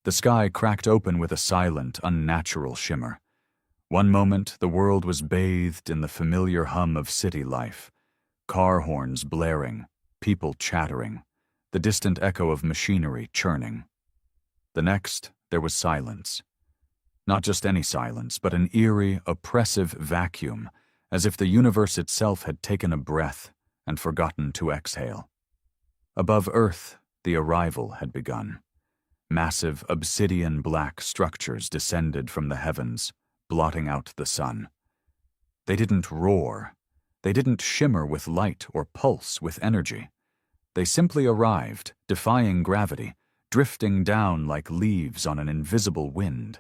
The sky cracked open with a silent, unnatural shimmer. One moment, the world was bathed in the familiar hum of city life. Car horns blaring, people chattering, the distant echo of machinery churning. The next, there was silence. Not just any silence, but an eerie, oppressive vacuum, as if the universe itself had taken a breath and forgotten to exhale. Above Earth, the arrival had begun. Massive, obsidian-black structures descended from the heavens, blotting out the sun. They didn't roar. They didn't shimmer with light or pulse with energy. They simply arrived, defying gravity, drifting down like leaves on an invisible wind.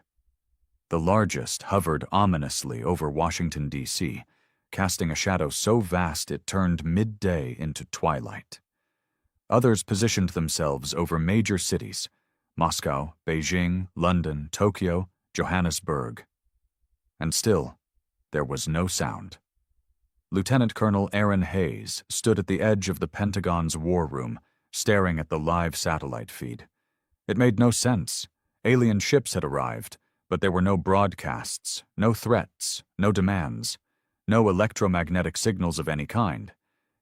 The largest hovered ominously over Washington, D.C., casting a shadow so vast it turned midday into twilight. Others positioned themselves over major cities: Moscow, Beijing, London, Tokyo, Johannesburg. And still, there was no sound. Lieutenant Colonel Aaron Hayes stood at the edge of the Pentagon's war room, staring at the live satellite feed. It made no sense. Alien ships had arrived, but there were no broadcasts, no threats, no demands, no electromagnetic signals of any kind.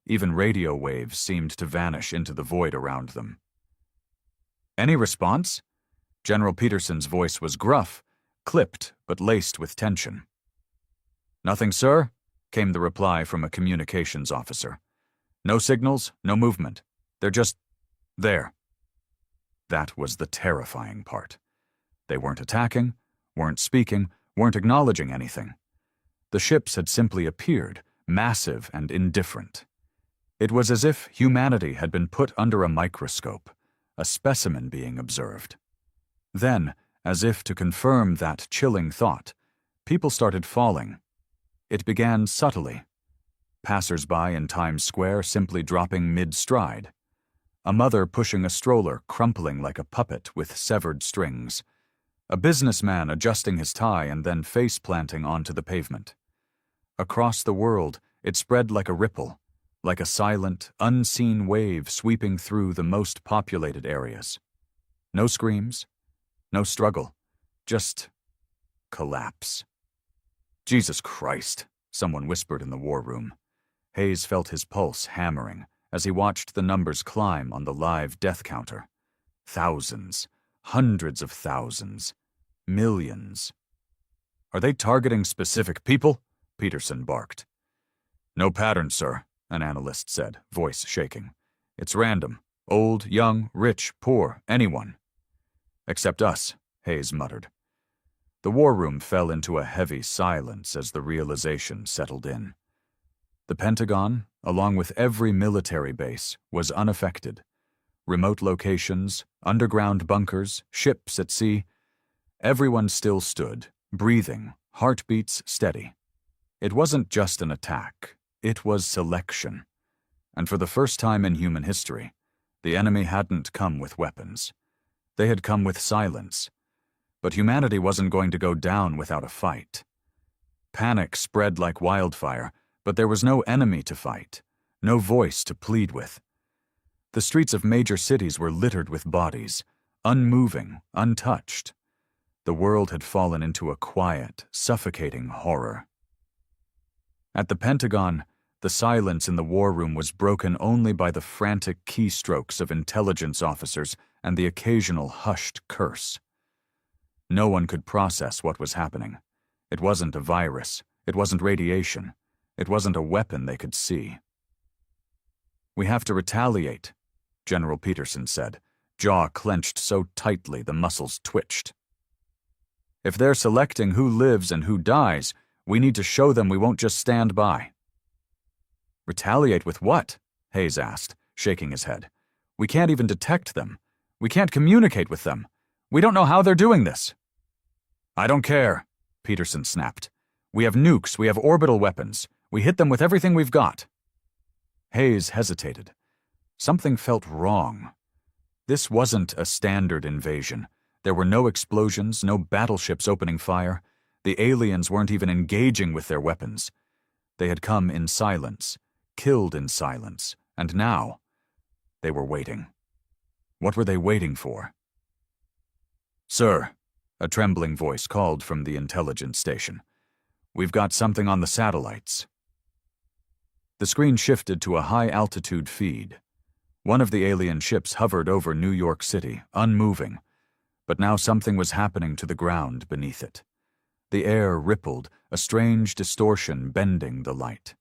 Even radio waves seemed to vanish into the void around them. "Any response?" General Peterson's voice was gruff, clipped but laced with tension. "Nothing, sir," came the reply from a communications officer. "No signals, no movement. They're just there." That was the terrifying part. They weren't attacking, weren't speaking, weren't acknowledging anything. The ships had simply appeared, massive and indifferent. It was as if humanity had been put under a microscope, a specimen being observed. Then, as if to confirm that chilling thought, people started falling. It began subtly. Passers-by in Times Square simply dropping mid-stride. A mother pushing a stroller crumpling like a puppet with severed strings. A businessman adjusting his tie and then face-planting onto the pavement. Across the world, it spread like a ripple, like a silent, unseen wave sweeping through the most populated areas. No screams, no struggle, just collapse. "Jesus Christ," someone whispered in the war room. Hayes felt his pulse hammering as he watched the numbers climb on the live death counter. Thousands, hundreds of thousands, millions. "Are they targeting specific people?" Peterson barked. "No pattern, sir," an analyst said, voice shaking. "It's random. Old, young, rich, poor, anyone." "Except us," Hayes muttered. The war room fell into a heavy silence as the realization settled in. The Pentagon, along with every military base, was unaffected. Remote locations, underground bunkers, ships at sea. Everyone still stood, breathing, heartbeats steady. It wasn't just an attack. It was selection. And for the first time in human history, the enemy hadn't come with weapons. They had come with silence. But humanity wasn't going to go down without a fight. Panic spread like wildfire, but there was no enemy to fight, no voice to plead with. The streets of major cities were littered with bodies, unmoving, untouched. The world had fallen into a quiet, suffocating horror. At the Pentagon, the silence in the war room was broken only by the frantic keystrokes of intelligence officers and the occasional hushed curse. No one could process what was happening. It wasn't a virus. It wasn't radiation. It wasn't a weapon they could see. "We have to retaliate," General Peterson said, jaw clenched so tightly the muscles twitched. "If they're selecting who lives and who dies, we need to show them we won't just stand by." "Retaliate with what?" Hayes asked, shaking his head. "We can't even detect them. We can't communicate with them. We don't know how they're doing this." "I don't care," Peterson snapped. "We have nukes, we have orbital weapons. We hit them with everything we've got." Hayes hesitated. Something felt wrong. This wasn't a standard invasion. There were no explosions, no battleships opening fire. The aliens weren't even engaging with their weapons. They had come in silence, killed in silence, and now they were waiting. What were they waiting for? "Sir," a trembling voice called from the intelligence station. "We've got something on the satellites." The screen shifted to a high-altitude feed. One of the alien ships hovered over New York City, unmoving, but now something was happening to the ground beneath it. The air rippled, a strange distortion bending the light.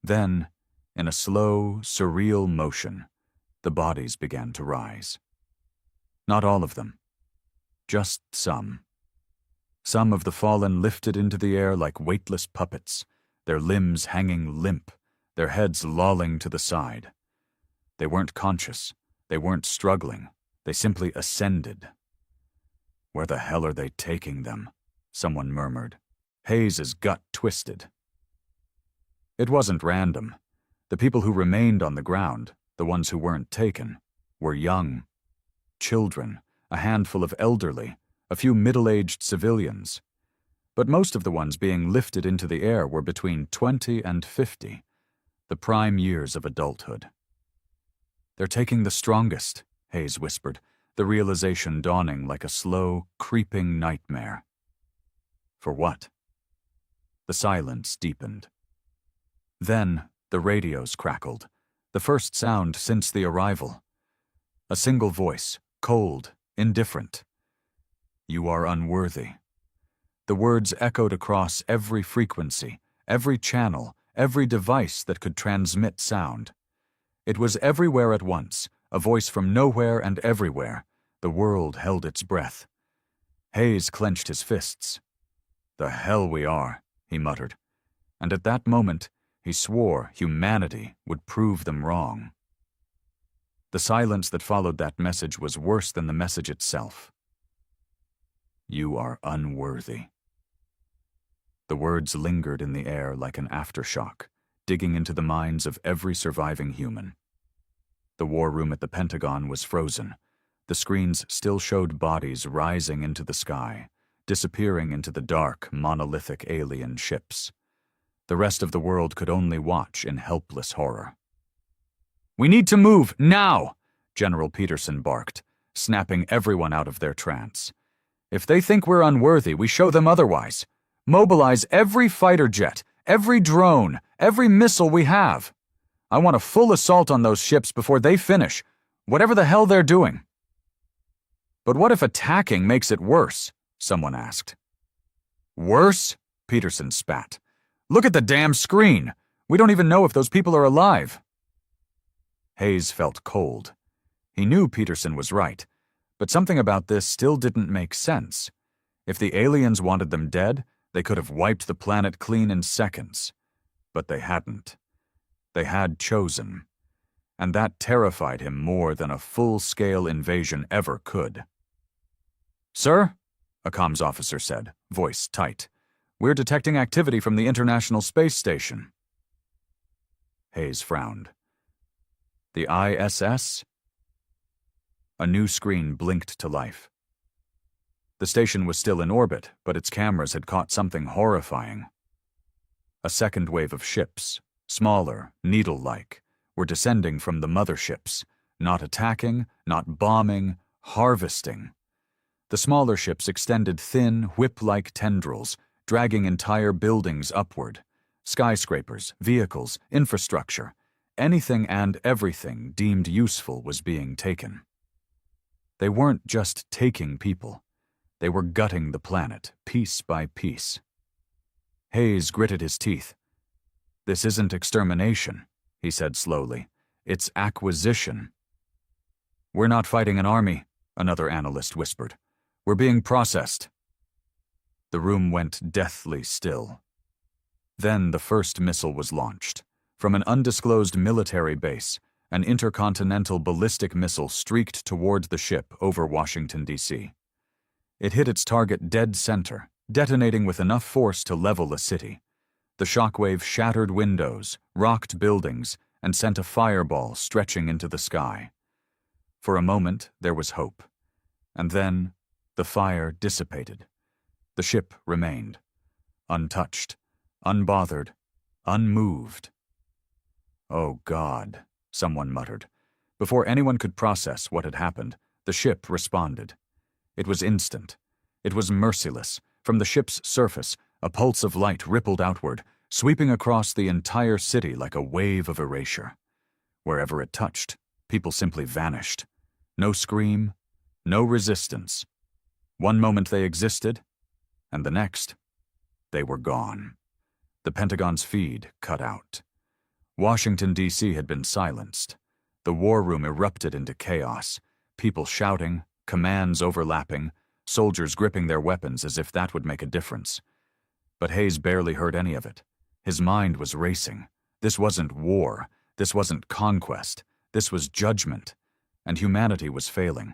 Then, in a slow, surreal motion, the bodies began to rise. Not all of them, just some. Some of the fallen lifted into the air like weightless puppets, their limbs hanging limp, their heads lolling to the side. They weren't conscious, they weren't struggling, they simply ascended. "Where the hell are they taking them?" someone murmured. Hayes' gut twisted. It wasn't random. The people who remained on the ground, the ones who weren't taken, were young. Children, a handful of elderly, a few middle-aged civilians. But most of the ones being lifted into the air were between 20 and 50, the prime years of adulthood. "They're taking the strongest," Hayes whispered, the realization dawning like a slow, creeping nightmare. For what? The silence deepened. Then the radios crackled, the first sound since the arrival. A single voice, cold, indifferent. "You are unworthy." The words echoed across every frequency, every channel, every device that could transmit sound. It was everywhere at once, a voice from nowhere and everywhere. The world held its breath. Hayes clenched his fists. "The hell we are," he muttered, and at that moment he swore humanity would prove them wrong. The silence that followed that message was worse than the message itself. "You are unworthy." The words lingered in the air like an aftershock, digging into the minds of every surviving human. The war room at the Pentagon was frozen. The screens still showed bodies rising into the sky, disappearing into the dark, monolithic alien ships. The rest of the world could only watch in helpless horror. "We need to move, now!" General Peterson barked, snapping everyone out of their trance. "If they think we're unworthy, we show them otherwise. Mobilize every fighter jet, every drone, every missile we have. I want a full assault on those ships before they finish, whatever the hell they're doing." "But what if attacking makes it worse?" someone asked. "Worse?" Peterson spat. "Look at the damn screen. We don't even know if those people are alive." Hayes felt cold. He knew Peterson was right, but something about this still didn't make sense. If the aliens wanted them dead, they could have wiped the planet clean in seconds. But they hadn't. They had chosen. And that terrified him more than a full-scale invasion ever could. "Sir?" a comms officer said, voice tight. "We're detecting activity from the International Space Station." Hayes frowned. "The ISS?" A new screen blinked to life. The station was still in orbit, but its cameras had caught something horrifying. A second wave of ships, smaller, needle-like, were descending from the motherships, not attacking, not bombing, harvesting. The smaller ships extended thin, whip-like tendrils, dragging entire buildings upward. Skyscrapers, vehicles, infrastructure, anything and everything deemed useful was being taken. They weren't just taking people. They were gutting the planet, piece by piece. Hayes gritted his teeth. "This isn't extermination," he said slowly. "It's acquisition." "We're not fighting an army," another analyst whispered. "We're being processed." The room went deathly still. Then the first missile was launched. From an undisclosed military base, an intercontinental ballistic missile streaked toward the ship over Washington, D.C. It hit its target dead center, detonating with enough force to level a city. The shockwave shattered windows, rocked buildings, and sent a fireball stretching into the sky. For a moment, there was hope. And then, the fire dissipated. The ship remained, untouched, unbothered, unmoved. "Oh, God," someone muttered. Before anyone could process what had happened, the ship responded. It was instant. It was merciless. From the ship's surface, a pulse of light rippled outward, sweeping across the entire city like a wave of erasure. Wherever it touched, people simply vanished. No scream, no resistance. One moment they existed, and the next, they were gone. The Pentagon's feed cut out. Washington, D.C. had been silenced. The war room erupted into chaos, people shouting, commands overlapping, soldiers gripping their weapons as if that would make a difference. But Hayes barely heard any of it. His mind was racing. This wasn't war. This wasn't conquest. This was judgment. And humanity was failing.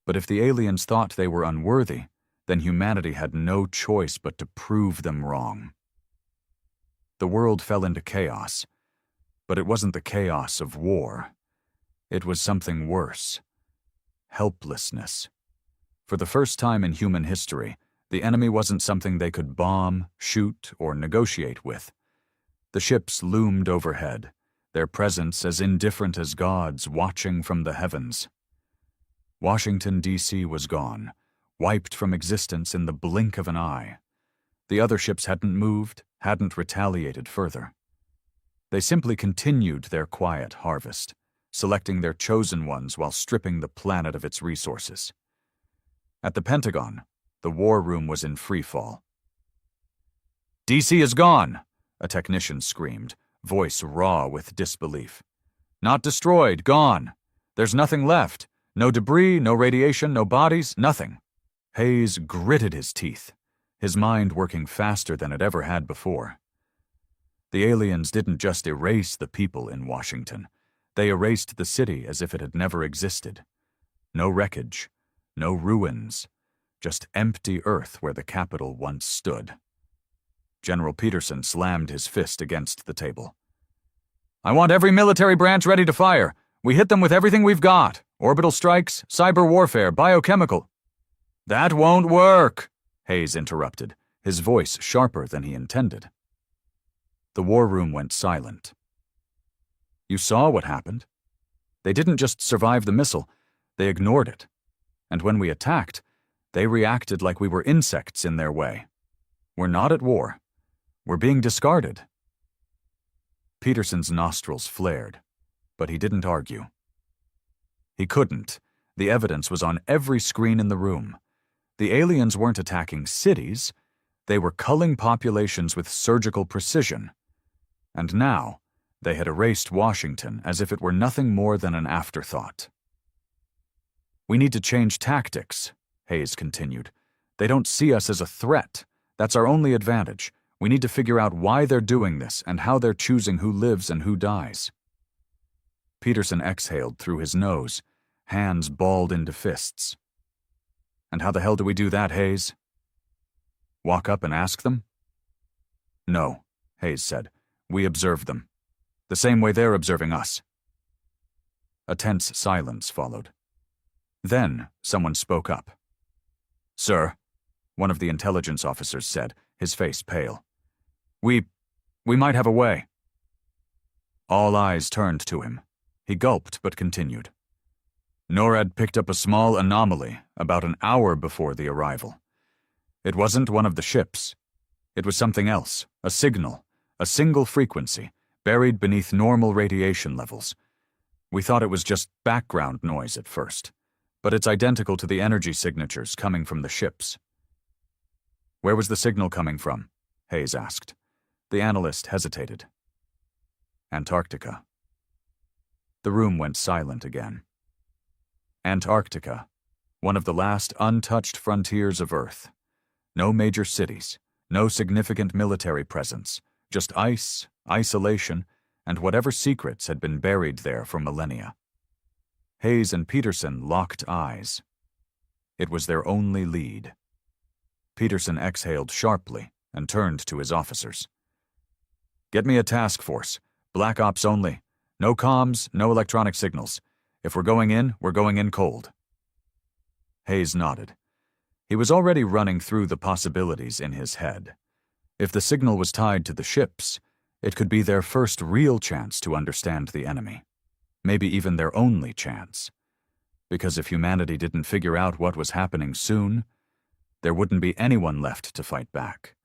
But if the aliens thought they were unworthy, then humanity had no choice but to prove them wrong. The world fell into chaos. But it wasn't the chaos of war. It was something worse. Helplessness. For the first time in human history, the enemy wasn't something they could bomb, shoot, or negotiate with. The ships loomed overhead, their presence as indifferent as gods watching from the heavens. Washington, D.C. was gone, wiped from existence in the blink of an eye. The other ships hadn't moved, hadn't retaliated further. They simply continued their quiet harvest, selecting their chosen ones while stripping the planet of its resources. At the Pentagon, the war room was in free fall. "DC is gone," a technician screamed, voice raw with disbelief. "Not destroyed, gone. There's nothing left. No debris, no radiation, no bodies, nothing." Hayes gritted his teeth, his mind working faster than it ever had before. The aliens didn't just erase the people in Washington. They erased the city as if it had never existed. No wreckage, no ruins, just empty earth where the Capitol once stood. General Peterson slammed his fist against the table. "I want every military branch ready to fire. We hit them with everything we've got. Orbital strikes, cyber warfare, biochemical." "That won't work," Hayes interrupted, his voice sharper than he intended. The war room went silent. "You saw what happened. They didn't just survive the missile, they ignored it. And when we attacked, they reacted like we were insects in their way. We're not at war. We're being discarded." Peterson's nostrils flared, but he didn't argue. He couldn't. The evidence was on every screen in the room. The aliens weren't attacking cities. They were culling populations with surgical precision. And now, they had erased Washington as if it were nothing more than an afterthought. "We need to change tactics," Hayes continued. "They don't see us as a threat. That's our only advantage. We need to figure out why they're doing this and how they're choosing who lives and who dies." Peterson exhaled through his nose, hands balled into fists. "And how the hell do we do that, Hayes?" "Walk up and ask them?" "No," Hayes said. "We observe them. The same way they're observing us." A tense silence followed. Then someone spoke up. "Sir," one of the intelligence officers said, his face pale. We might have a way." All eyes turned to him. He gulped but continued. "NORAD picked up a small anomaly about an hour before the arrival. It wasn't one of the ships. It was something else, a signal, a single frequency, buried beneath normal radiation levels. We thought it was just background noise at first, but it's identical to the energy signatures coming from the ships." "Where was the signal coming from?" Hayes asked. The analyst hesitated. "Antarctica." The room went silent again. Antarctica, one of the last untouched frontiers of Earth. No major cities, no significant military presence, just ice, isolation, and whatever secrets had been buried there for millennia. Hayes and Peterson locked eyes. It was their only lead. Peterson exhaled sharply and turned to his officers. "Get me a task force. Black Ops only. No comms, no electronic signals. If we're going in cold." Hayes nodded. He was already running through the possibilities in his head. If the signal was tied to the ships, it could be their first real chance to understand the enemy. Maybe even their only chance. because if humanity didn't figure out what was happening soon, there wouldn't be anyone left to fight back.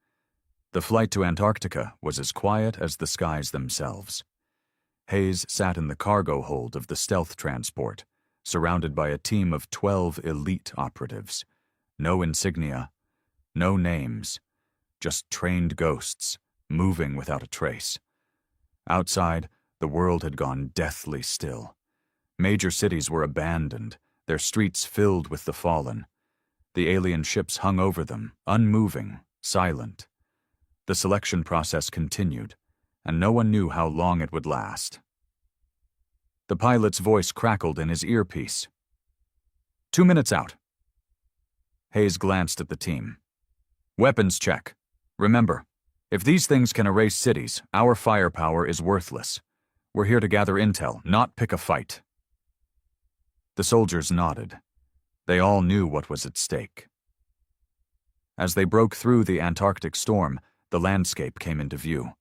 The flight to Antarctica was as quiet as the skies themselves. Hayes sat in the cargo hold of the stealth transport, surrounded by a team of 12 elite operatives. No insignia, no names, just trained ghosts, moving without a trace. Outside, the world had gone deathly still. Major cities were abandoned, their streets filled with the fallen. The alien ships hung over them, unmoving, silent. The selection process continued, and no one knew how long it would last. The pilot's voice crackled in his earpiece. 2 minutes out. Hayes glanced at the team. Weapons check. Remember, if these things can erase cities, our firepower is worthless. We're here to gather intel, not pick a fight. The soldiers nodded. They all knew what was at stake. As they broke through the Antarctic storm, the landscape came into view.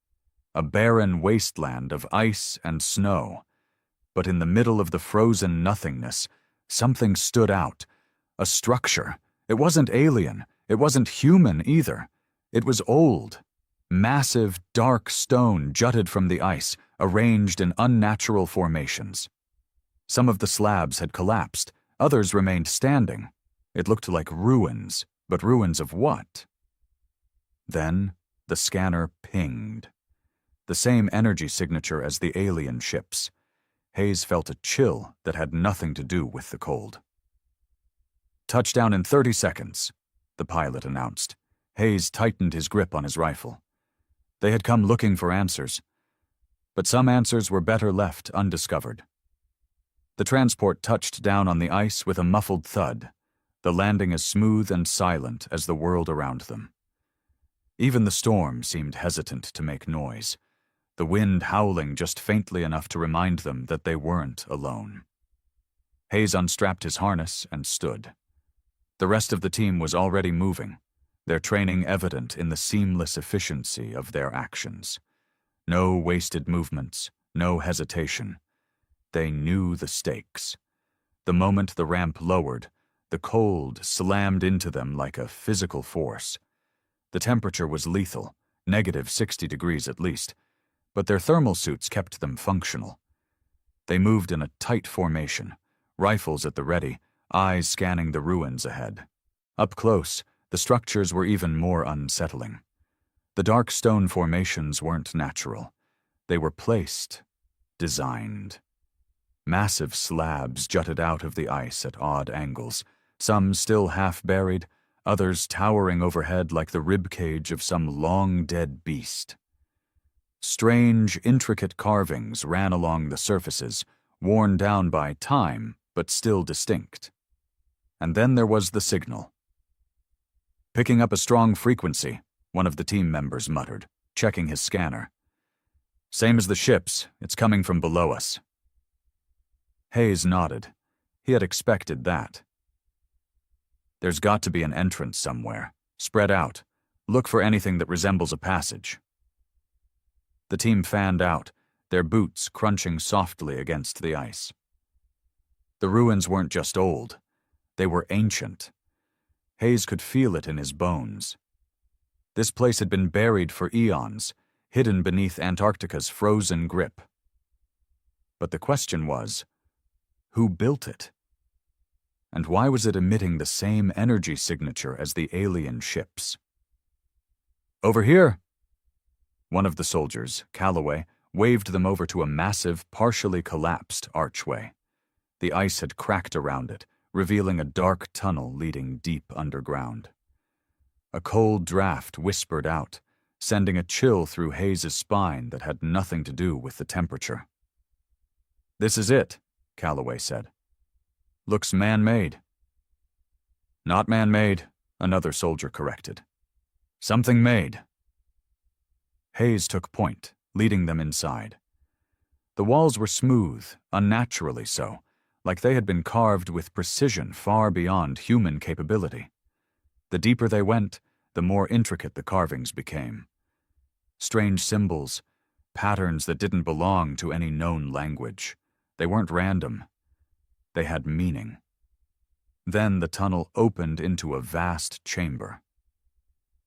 A barren wasteland of ice and snow. But in the middle of the frozen nothingness, something stood out. A structure. It wasn't alien. It wasn't human either. It was old. Massive, dark stone jutted from the ice, arranged in unnatural formations. Some of the slabs had collapsed. Others remained standing. It looked like ruins, but ruins of what? Then the scanner pinged. The same energy signature as the alien ships. Hayes felt a chill that had nothing to do with the cold. Touchdown in 30 seconds, the pilot announced. Hayes tightened his grip on his rifle. They had come looking for answers, but some answers were better left undiscovered. The transport touched down on the ice with a muffled thud, the landing as smooth and silent as the world around them. Even the storm seemed hesitant to make noise, the wind howling just faintly enough to remind them that they weren't alone. Hayes unstrapped his harness and stood. The rest of the team was already moving, their training evident in the seamless efficiency of their actions. No wasted movements, no hesitation. They knew the stakes. The moment the ramp lowered, the cold slammed into them like a physical force. The temperature was lethal, -60 degrees at least, but their thermal suits kept them functional. They moved in a tight formation, rifles at the ready, eyes scanning the ruins ahead. Up close, the structures were even more unsettling. The dark stone formations weren't natural. They were placed, designed. Massive slabs jutted out of the ice at odd angles, some still half-buried, others towering overhead like the ribcage of some long-dead beast. Strange, intricate carvings ran along the surfaces, worn down by time, but still distinct. And then there was the signal. Picking up a strong frequency, one of the team members muttered, checking his scanner. Same as the ships, it's coming from below us. Hayes nodded. He had expected that. There's got to be an entrance somewhere. Spread out. Look for anything that resembles a passage. The team fanned out, their boots crunching softly against the ice. The ruins weren't just old. They were ancient. Hayes could feel it in his bones. This place had been buried for eons, hidden beneath Antarctica's frozen grip. But the question was, who built it? And why was it emitting the same energy signature as the alien ships? Over here! One of the soldiers, Calloway, waved them over to a massive, partially collapsed archway. The ice had cracked around it, revealing a dark tunnel leading deep underground. A cold draft whispered out, sending a chill through Hayes' spine that had nothing to do with the temperature. This is it, Calloway said. Looks man-made. Not man-made, another soldier corrected. Something made. Hayes took point, leading them inside. The walls were smooth, unnaturally so, like they had been carved with precision far beyond human capability. The deeper they went, the more intricate the carvings became. Strange symbols, patterns that didn't belong to any known language. They weren't random. They had meaning. Then the tunnel opened into a vast chamber.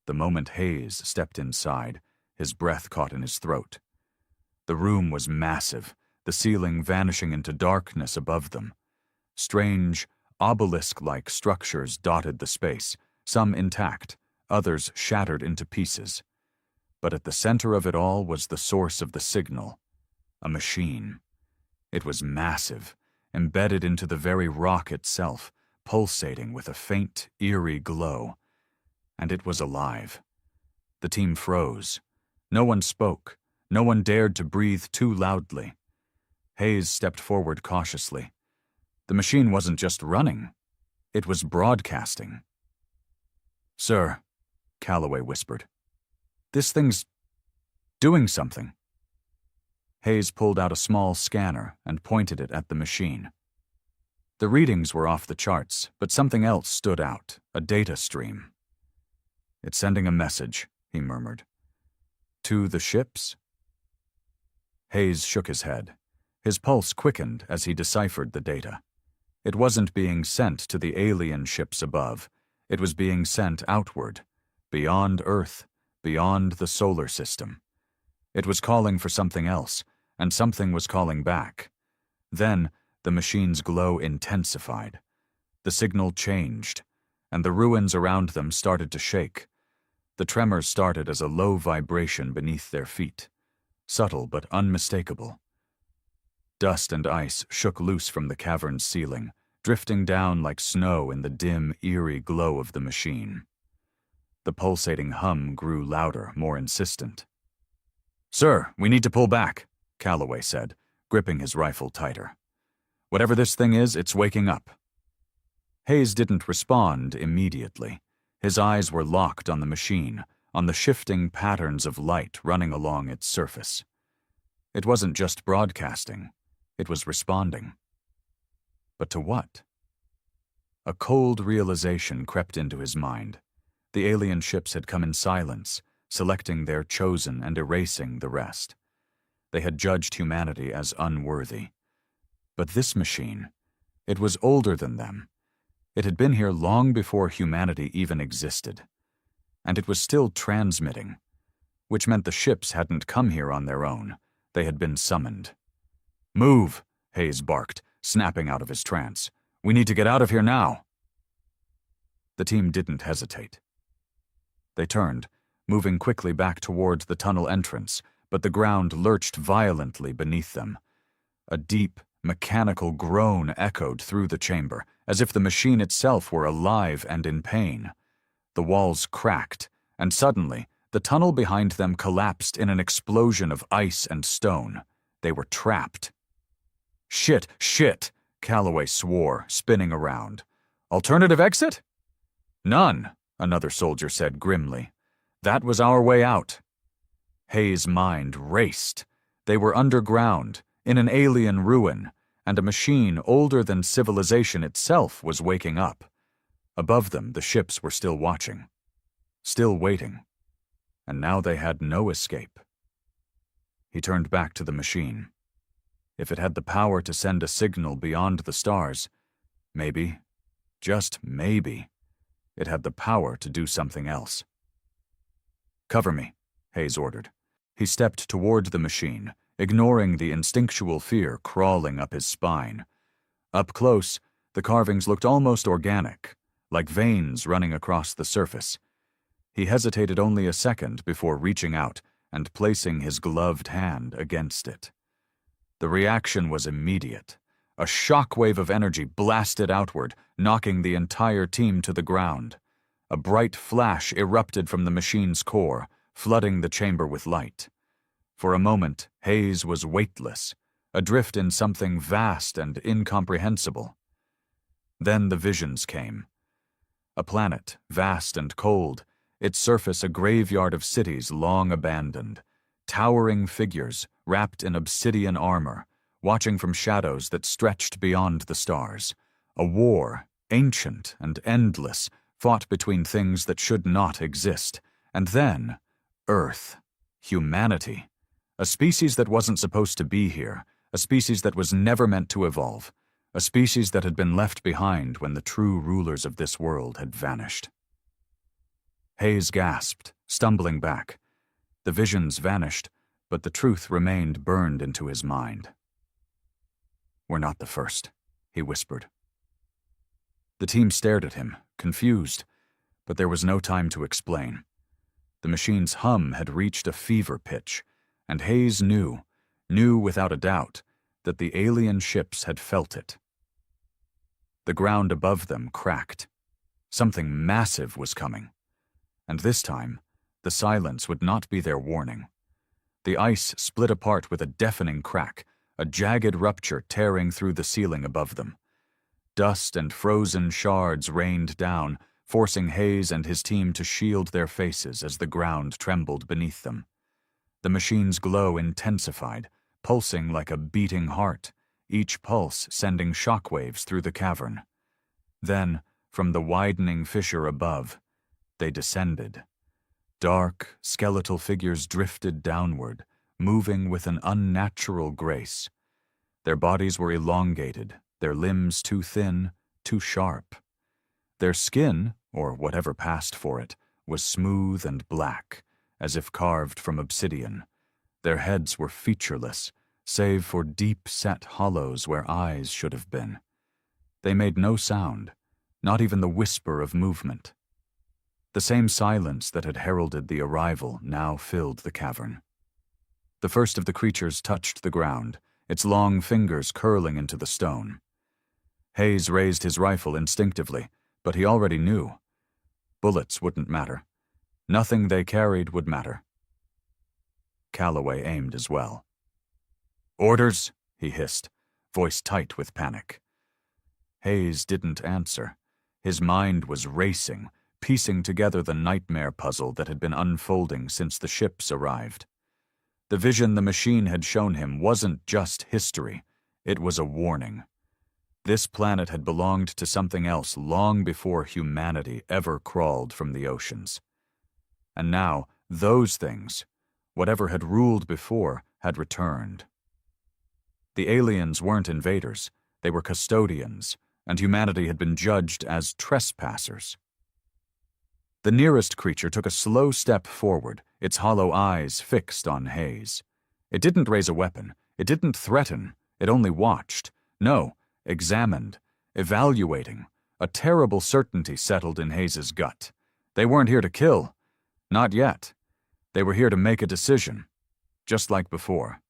The moment Hayes stepped inside, his breath caught in his throat. The room was massive, the ceiling vanishing into darkness above them. Strange, obelisk-like structures dotted the space, some intact, others shattered into pieces. But at the center of it all was the source of the signal, a machine. It was massive, embedded into the very rock itself, pulsating with a faint, eerie glow. And it was alive. The team froze. No one spoke. No one dared to breathe too loudly. Hayes stepped forward cautiously. The machine wasn't just running. It was broadcasting. "Sir," Calloway whispered, "this thing's doing something." Hayes pulled out a small scanner and pointed it at the machine. The readings were off the charts, but something else stood out, a data stream. "It's sending a message," he murmured. "To the ships?" Hayes shook his head. His pulse quickened as he deciphered the data. It wasn't being sent to the alien ships above. It was being sent outward, beyond Earth, beyond the solar system. It was calling for something else, and something was calling back. Then, the machine's glow intensified. The signal changed, and the ruins around them started to shake. The tremors started as a low vibration beneath their feet, subtle but unmistakable. Dust and ice shook loose from the cavern's ceiling, drifting down like snow in the dim, eerie glow of the machine. The pulsating hum grew louder, more insistent. "Sir, we need to pull back," Calloway said, gripping his rifle tighter. "Whatever this thing is, it's waking up." Hayes didn't respond immediately. His eyes were locked on the machine, on the shifting patterns of light running along its surface. It wasn't just broadcasting. It was responding. But to what? A cold realization crept into his mind. The alien ships had come in silence, selecting their chosen and erasing the rest. They had judged humanity as unworthy. But this machine, it was older than them. It had been here long before humanity even existed. And it was still transmitting, which meant the ships hadn't come here on their own. They had been summoned. "Move," Hayes barked, snapping out of his trance. "We need to get out of here now." The team didn't hesitate. They turned, moving quickly back toward the tunnel entrance, but the ground lurched violently beneath them. A deep, mechanical groan echoed through the chamber, as if the machine itself were alive and in pain. The walls cracked, and suddenly, the tunnel behind them collapsed in an explosion of ice and stone. They were trapped. "Shit, shit," Calloway swore, spinning around. "Alternative exit?" "None," another soldier said grimly. "That was our way out." Hayes' mind raced. They were underground, in an alien ruin, and a machine older than civilization itself was waking up. Above them, the ships were still watching, still waiting, and now they had no escape. He turned back to the machine. If it had the power to send a signal beyond the stars, maybe, just maybe, it had the power to do something else. "Cover me," Hayes ordered. He stepped toward the machine, ignoring the instinctual fear crawling up his spine. Up close, the carvings looked almost organic, like veins running across the surface. He hesitated only a second before reaching out and placing his gloved hand against it. The reaction was immediate. A shockwave of energy blasted outward, knocking the entire team to the ground. A bright flash erupted from the machine's core, flooding the chamber with light. For a moment, Hayes was weightless, adrift in something vast and incomprehensible. Then the visions came. A planet, vast and cold, its surface a graveyard of cities long abandoned. Towering figures, wrapped in obsidian armor, watching from shadows that stretched beyond the stars. A war, ancient and endless, fought between things that should not exist. And then, Earth, humanity. A species that wasn't supposed to be here, a species that was never meant to evolve. a species that had been left behind when the true rulers of this world had vanished. Hayes gasped, stumbling back. The visions vanished, but the truth remained burned into his mind. "We're not the first," he whispered. The team stared at him, confused, but there was no time to explain. The machine's hum had reached a fever pitch, and Hayes knew without a doubt, that the alien ships had felt it. The ground above them cracked. Something massive was coming. And this time, the silence would not be their warning. The ice split apart with a deafening crack, a jagged rupture tearing through the ceiling above them. Dust and frozen shards rained down, forcing Hayes and his team to shield their faces as the ground trembled beneath them. The machine's glow intensified, pulsing like a beating heart, each pulse sending shockwaves through the cavern. Then, from the widening fissure above, they descended. Dark, skeletal figures drifted downward, moving with an unnatural grace. Their bodies were elongated, their limbs too thin, too sharp. Their skin, or whatever passed for it, was smooth and black, as if carved from obsidian. Their heads were featureless, save for deep-set hollows where eyes should have been. They made no sound, not even the whisper of movement. The same silence that had heralded the arrival now filled the cavern. The first of the creatures touched the ground, its long fingers curling into the stone. Hayes raised his rifle instinctively, but he already knew. Bullets wouldn't matter. Nothing they carried would matter. Calloway aimed as well. "Orders," he hissed, voice tight with panic. Hayes didn't answer. His mind was racing, piecing together the nightmare puzzle that had been unfolding since the ships arrived. The vision the machine had shown him wasn't just history, it was a warning. This planet had belonged to something else long before humanity ever crawled from the oceans. And now, those things, whatever had ruled before, had returned. The aliens weren't invaders, they were custodians, and humanity had been judged as trespassers. The nearest creature took a slow step forward, its hollow eyes fixed on Hayes. It didn't raise a weapon, it didn't threaten, it only watched. No, examined, evaluating. A terrible certainty settled in Hayes's gut. They weren't here to kill. Not yet. They were here to make a decision, just like before.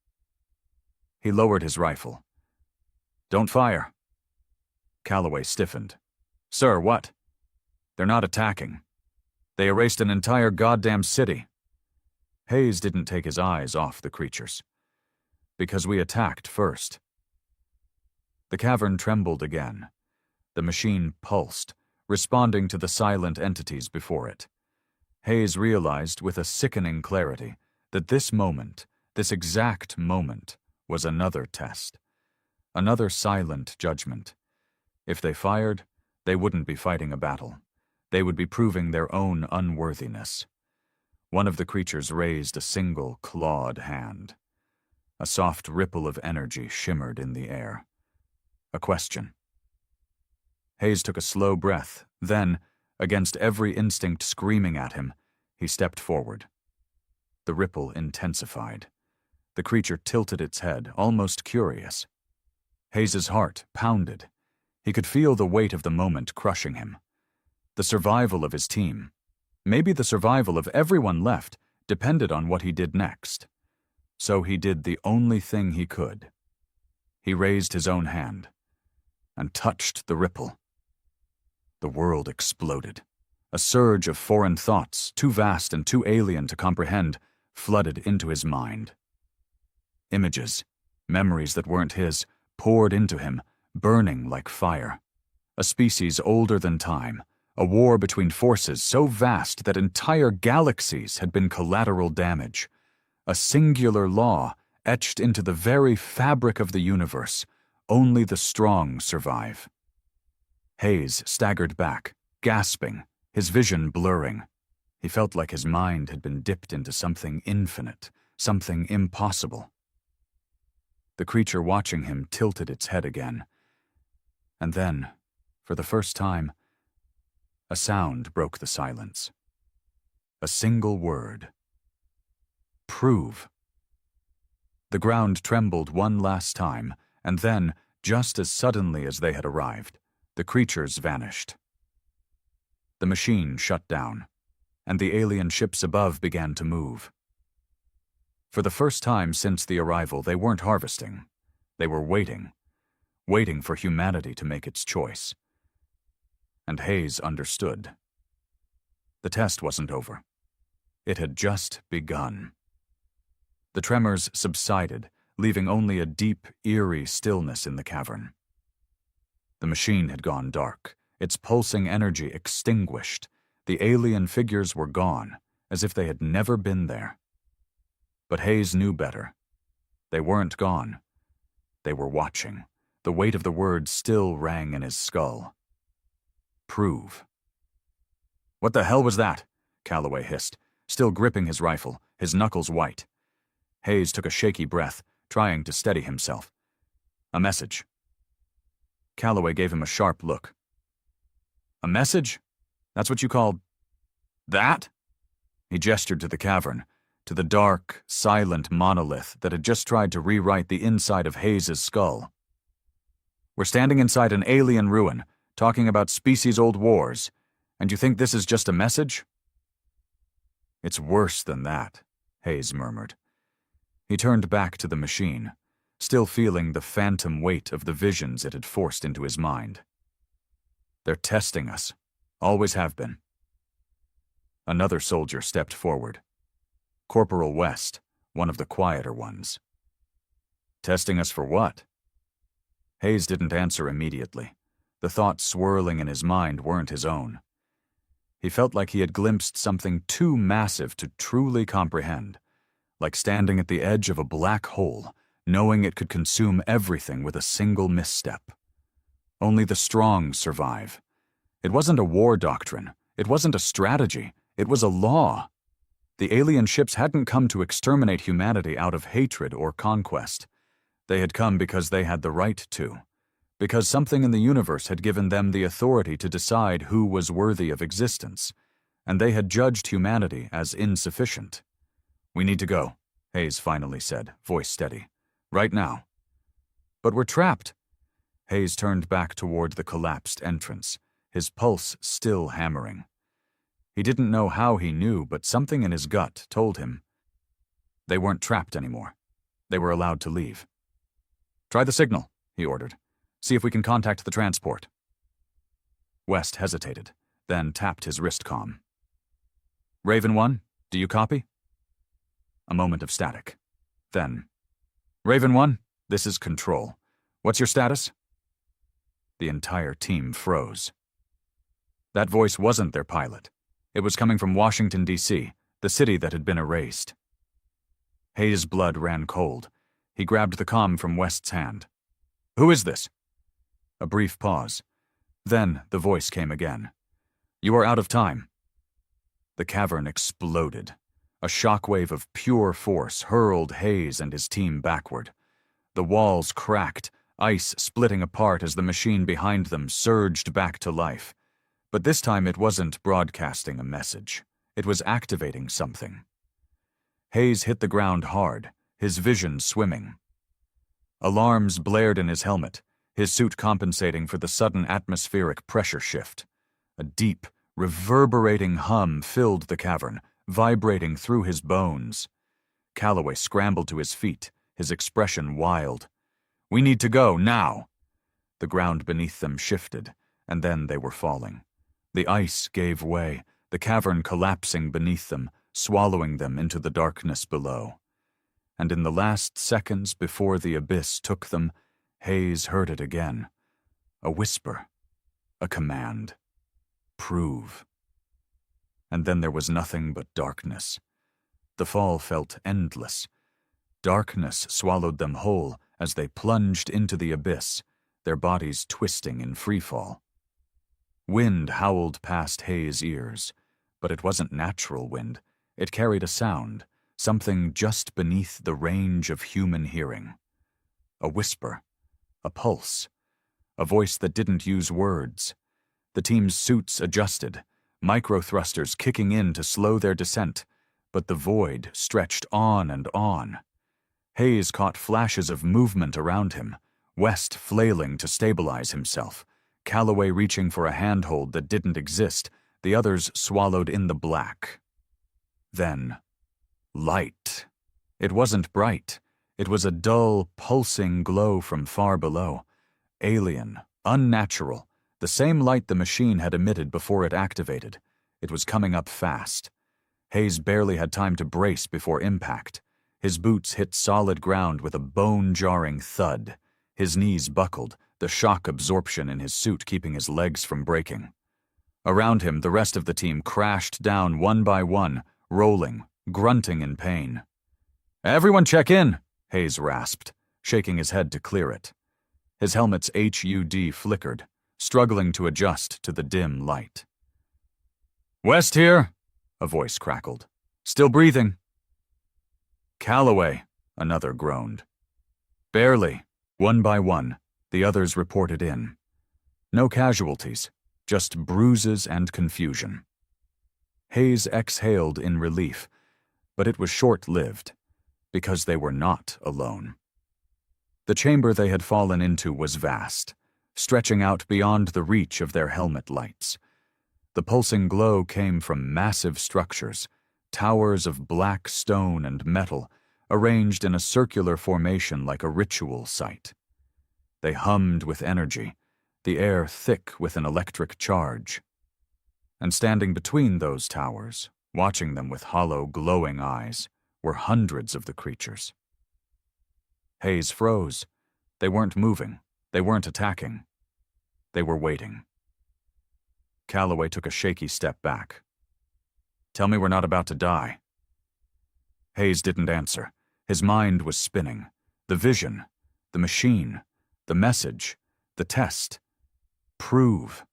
He lowered his rifle. "Don't fire." Calloway stiffened. "Sir, what?" "They're not attacking. They erased an entire goddamn city." Hayes didn't take his eyes off the creatures. "Because we attacked first." The cavern trembled again. The machine pulsed, responding to the silent entities before it. Hayes realized with a sickening clarity that this moment, this exact moment, was another test. Another silent judgment. If they fired, they wouldn't be fighting a battle. They would be proving their own unworthiness. One of the creatures raised a single clawed hand. A soft ripple of energy shimmered in the air. A question. Hayes took a slow breath, then, against every instinct screaming at him, he stepped forward. The ripple intensified. The creature tilted its head, almost curious. Hayes's heart pounded. He could feel the weight of the moment crushing him. The survival of his team, maybe the survival of everyone left, depended on what he did next. So he did the only thing he could. He raised his own hand and touched the ripple. The world exploded. A surge of foreign thoughts, too vast and too alien to comprehend, flooded into his mind. Images, memories that weren't his, poured into him, burning like fire. A species older than time, a war between forces so vast that entire galaxies had been collateral damage. A singular law etched into the very fabric of the universe. Only the strong survive. Hayes staggered back, gasping, his vision blurring. He felt like his mind had been dipped into something infinite, something impossible. The creature watching him tilted its head again. And then, for the first time, a sound broke the silence. A single word. Prove. The ground trembled one last time, and then, just as suddenly as they had arrived, the creatures vanished. The machine shut down, and the alien ships above began to move. For the first time since the arrival, they weren't harvesting. They were waiting for humanity to make its choice. And Hayes understood. The test wasn't over. It had just begun. The tremors subsided, leaving only a deep, eerie stillness in the cavern. The machine had gone dark, its pulsing energy extinguished. The alien figures were gone, as if they had never been there. But Hayes knew better. They weren't gone. They were watching. The weight of the words still rang in his skull. Prove. "What the hell was that?" Calloway hissed, still gripping his rifle, his knuckles white. Hayes took a shaky breath, trying to steady himself. "A message." Calloway gave him a sharp look. "A message? That's what you call that?" He gestured to the cavern, to the dark, silent monolith that had just tried to rewrite the inside of Hayes' skull. "We're standing inside an alien ruin, talking about species-old wars, and you think this is just a message?" "It's worse than that," Hayes murmured. He turned back to the machine, still feeling the phantom weight of the visions it had forced into his mind. "They're testing us. Always have been." Another soldier stepped forward. Corporal West, one of the quieter ones. "Testing us for what?" Hayes didn't answer immediately. The thoughts swirling in his mind weren't his own. He felt like he had glimpsed something too massive to truly comprehend, like standing at the edge of a black hole, knowing it could consume everything with a single misstep. Only the strong survive. It wasn't a war doctrine. It wasn't a strategy. It was a law. The alien ships hadn't come to exterminate humanity out of hatred or conquest. They had come because they had the right to, because something in the universe had given them the authority to decide who was worthy of existence, and they had judged humanity as insufficient. "We need to go," Hayes finally said, voice steady. "Right now." "But we're trapped." Hayes turned back toward the collapsed entrance, his pulse still hammering. He didn't know how he knew, but something in his gut told him. They weren't trapped anymore. They were allowed to leave. "Try the signal," he ordered. "See if we can contact the transport." West hesitated, then tapped his wristcom. "Raven 1, do you copy?" A moment of static. Then, "Raven 1, this is Control. What's your status?" The entire team froze. That voice wasn't their pilot. It was coming from Washington, D.C., the city that had been erased. Hayes' blood ran cold. He grabbed the comm from West's hand. "Who is this?" A brief pause. Then the voice came again. "You are out of time." The cavern exploded. A shockwave of pure force hurled Hayes and his team backward. The walls cracked, ice splitting apart as the machine behind them surged back to life. But this time it wasn't broadcasting a message. It was activating something. Hayes hit the ground hard, his vision swimming. Alarms blared in his helmet, his suit compensating for the sudden atmospheric pressure shift. A deep, reverberating hum filled the cavern, vibrating through his bones. Calloway scrambled to his feet, his expression wild. "We need to go, now!" The ground beneath them shifted, and then they were falling. The ice gave way, the cavern collapsing beneath them, swallowing them into the darkness below. And in the last seconds before the abyss took them, Hayes heard it again. A whisper. A command. Prove. And then there was nothing but darkness. The fall felt endless. Darkness swallowed them whole as they plunged into the abyss, their bodies twisting in freefall. Wind howled past Hayes' ears, but it wasn't natural wind. It carried a sound, something just beneath the range of human hearing. A whisper, a pulse, a voice that didn't use words. The team's suits adjusted, micro-thrusters kicking in to slow their descent, but the void stretched on and on. Hayes caught flashes of movement around him, West flailing to stabilize himself, Calloway reaching for a handhold that didn't exist, the others swallowed in the black. Then, light. It wasn't bright. It was a dull, pulsing glow from far below. Alien, unnatural, the same light the machine had emitted before it activated. It was coming up fast. Hayes barely had time to brace before impact. His boots hit solid ground with a bone-jarring thud. His knees buckled, the shock absorption in his suit keeping his legs from breaking. Around him, the rest of the team crashed down one by one, rolling, grunting in pain. "Everyone check in," Hayes rasped, shaking his head to clear it. His helmet's HUD flickered, struggling to adjust to the dim light. "West here," a voice crackled. "Still breathing." "Calloway," another groaned. "Barely." One by one, the others reported in. No casualties, just bruises and confusion. Hayes exhaled in relief, but it was short-lived, because they were not alone. The chamber they had fallen into was vast, stretching out beyond the reach of their helmet lights. The pulsing glow came from massive structures, towers of black stone and metal, arranged in a circular formation like a ritual site. They hummed with energy, the air thick with an electric charge. And standing between those towers, watching them with hollow, glowing eyes, were hundreds of the creatures. Hayes froze. They weren't moving. They weren't attacking. They were waiting. Calloway took a shaky step back. "Tell me we're not about to die." Hayes didn't answer. His mind was spinning. The vision, the machine, the message, the test. Prove.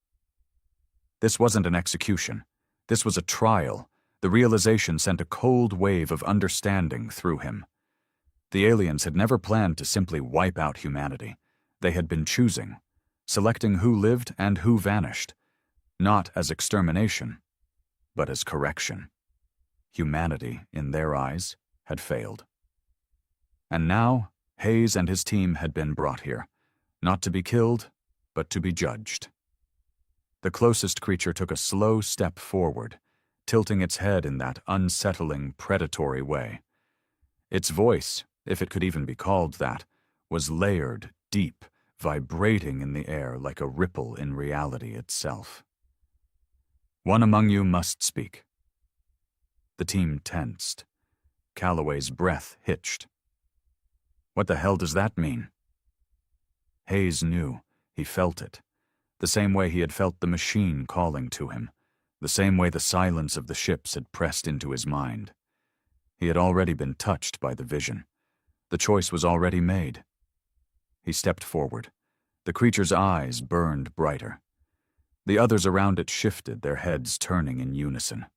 This wasn't an execution. This was a trial. The realization sent a cold wave of understanding through him. The aliens had never planned to simply wipe out humanity. They had been choosing, selecting who lived and who vanished, not as extermination, but as correction. Humanity, in their eyes, had failed. And now, Hayes and his team had been brought here, not to be killed, but to be judged. The closest creature took a slow step forward, tilting its head in that unsettling, predatory way. Its voice, if it could even be called that, was layered, deep, vibrating in the air like a ripple in reality itself. "One among you must speak." The team tensed. Calloway's breath hitched. "What the hell does that mean?" Hayes knew. He felt it. The same way he had felt the machine calling to him. The same way the silence of the ships had pressed into his mind. He had already been touched by the vision. The choice was already made. He stepped forward. The creature's eyes burned brighter. The others around it shifted, their heads turning in unison.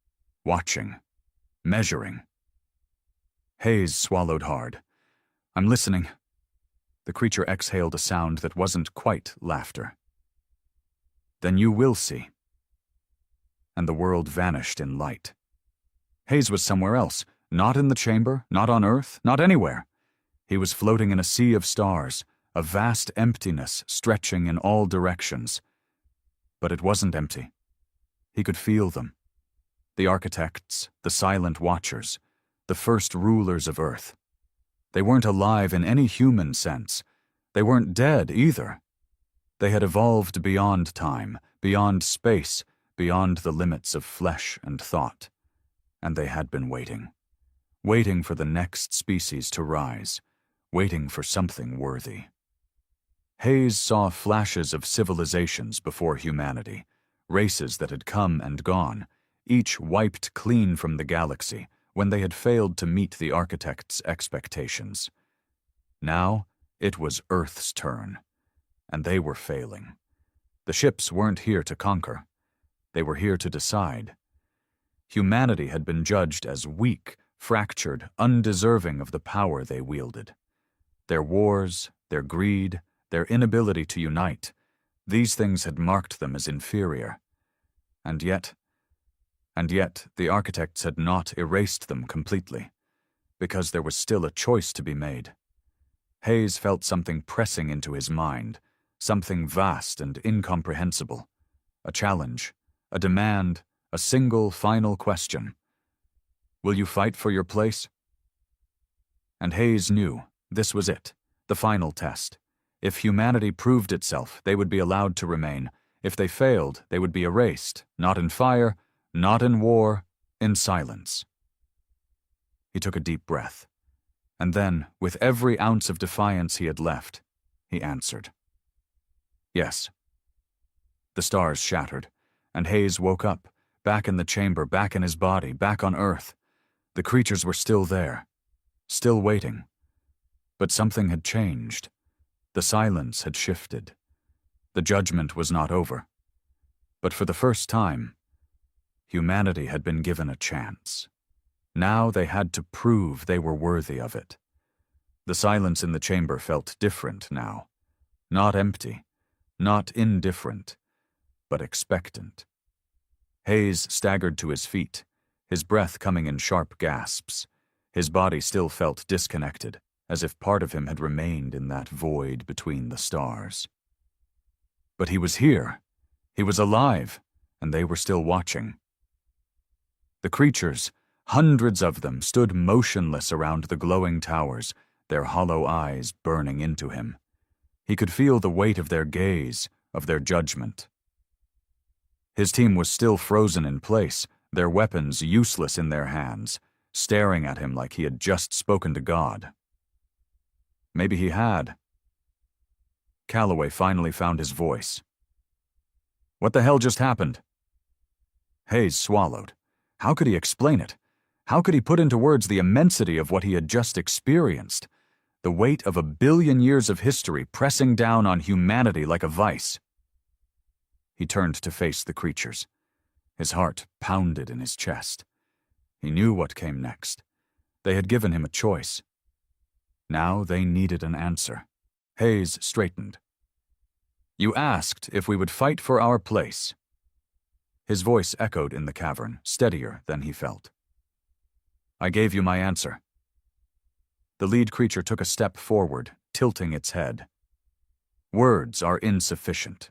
Watching. Measuring. Hayes swallowed hard. "I'm listening." The creature exhaled a sound that wasn't quite laughter. "Then you will see." And the world vanished in light. Hayes was somewhere else, not in the chamber, not on Earth, not anywhere. He was floating in a sea of stars, a vast emptiness stretching in all directions. But it wasn't empty. He could feel them. The architects, the silent watchers, the first rulers of Earth. They weren't alive in any human sense. They weren't dead either. They had evolved beyond time, beyond space, beyond the limits of flesh and thought. And they had been waiting. Waiting for the next species to rise. Waiting for something worthy. Hayes saw flashes of civilizations before humanity, races that had come and gone, each wiped clean from the galaxy when they had failed to meet the architect's expectations. Now, it was Earth's turn, and they were failing. The ships weren't here to conquer. They were here to decide. Humanity had been judged as weak, fractured, undeserving of the power they wielded. Their wars, their greed, their inability to unite, These things had marked them as inferior. And yet, the architects had not erased them completely, because there was still a choice to be made. Hayes felt something pressing into his mind, something vast and incomprehensible. A challenge, a demand, a single final question. Will you fight for your place? And Hayes knew this was it, the final test. If humanity proved itself, they would be allowed to remain. If they failed, they would be erased, not in fire, not in war, in silence. He took a deep breath, and then, with every ounce of defiance he had left, he answered. Yes. The stars shattered, and Hayes woke up, back in the chamber, back in his body, back on Earth. The creatures were still there, still waiting. But something had changed. The silence had shifted. The judgment was not over. But for the first time, humanity had been given a chance. Now they had to prove they were worthy of it. The silence in the chamber felt different now. Not empty, not indifferent, but expectant. Hayes staggered to his feet, his breath coming in sharp gasps. His body still felt disconnected, as if part of him had remained in that void between the stars. But he was here. He was alive, and they were still watching. The creatures, hundreds of them, stood motionless around the glowing towers, their hollow eyes burning into him. He could feel the weight of their gaze, of their judgment. His team was still frozen in place, their weapons useless in their hands, staring at him like he had just spoken to God. Maybe he had. Calloway finally found his voice. What the hell just happened? Hayes swallowed. How could he explain it? How could he put into words the immensity of what he had just experienced? The weight of 1 billion years of history pressing down on humanity like a vice. He turned to face the creatures. His heart pounded in his chest. He knew what came next. They had given him a choice. Now they needed an answer. Hayes straightened. You asked if we would fight for our place. His voice echoed in the cavern, steadier than he felt. I gave you my answer. The lead creature took a step forward, tilting its head. Words are insufficient.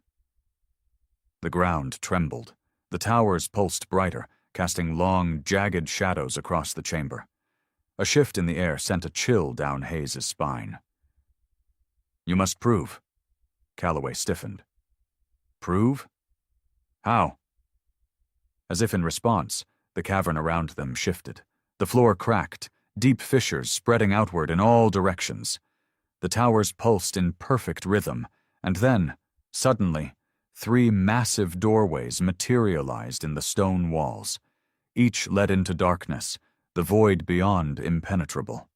The ground trembled. The towers pulsed brighter, casting long, jagged shadows across the chamber. A shift in the air sent a chill down Hayes' spine. You must prove. Calloway stiffened. Prove? How? As if in response, the cavern around them shifted. The floor cracked, deep fissures spreading outward in all directions. The towers pulsed in perfect rhythm, and then, suddenly, 3 massive doorways materialized in the stone walls. Each led into darkness, the void beyond impenetrable.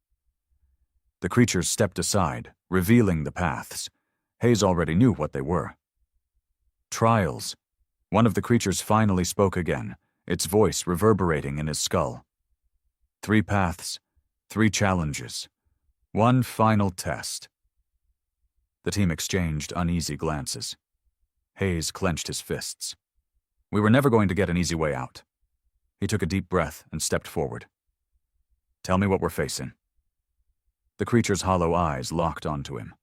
The creatures stepped aside, revealing the paths. Hayes already knew what they were. Trials. One of the creatures finally spoke again, its voice reverberating in his skull. 3 paths, 3 challenges, 1 final test. The team exchanged uneasy glances. Hayes clenched his fists. We were never going to get an easy way out. He took a deep breath and stepped forward. Tell me what we're facing. The creature's hollow eyes locked onto him.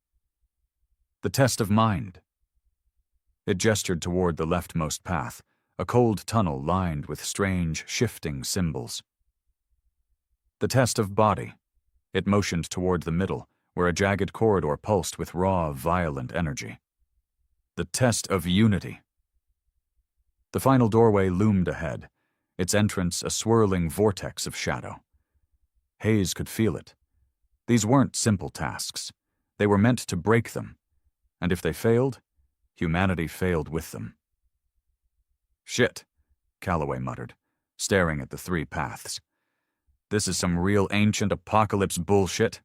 The test of mind. It gestured toward the leftmost path, a cold tunnel lined with strange, shifting symbols. The test of body. It motioned toward the middle, where a jagged corridor pulsed with raw, violent energy. The test of unity. The final doorway loomed ahead, its entrance a swirling vortex of shadow. Hayes could feel it. These weren't simple tasks. They were meant to break them, and if they failed, humanity failed with them. Shit, Calloway muttered, staring at the 3 paths. This is some real ancient apocalypse bullshit.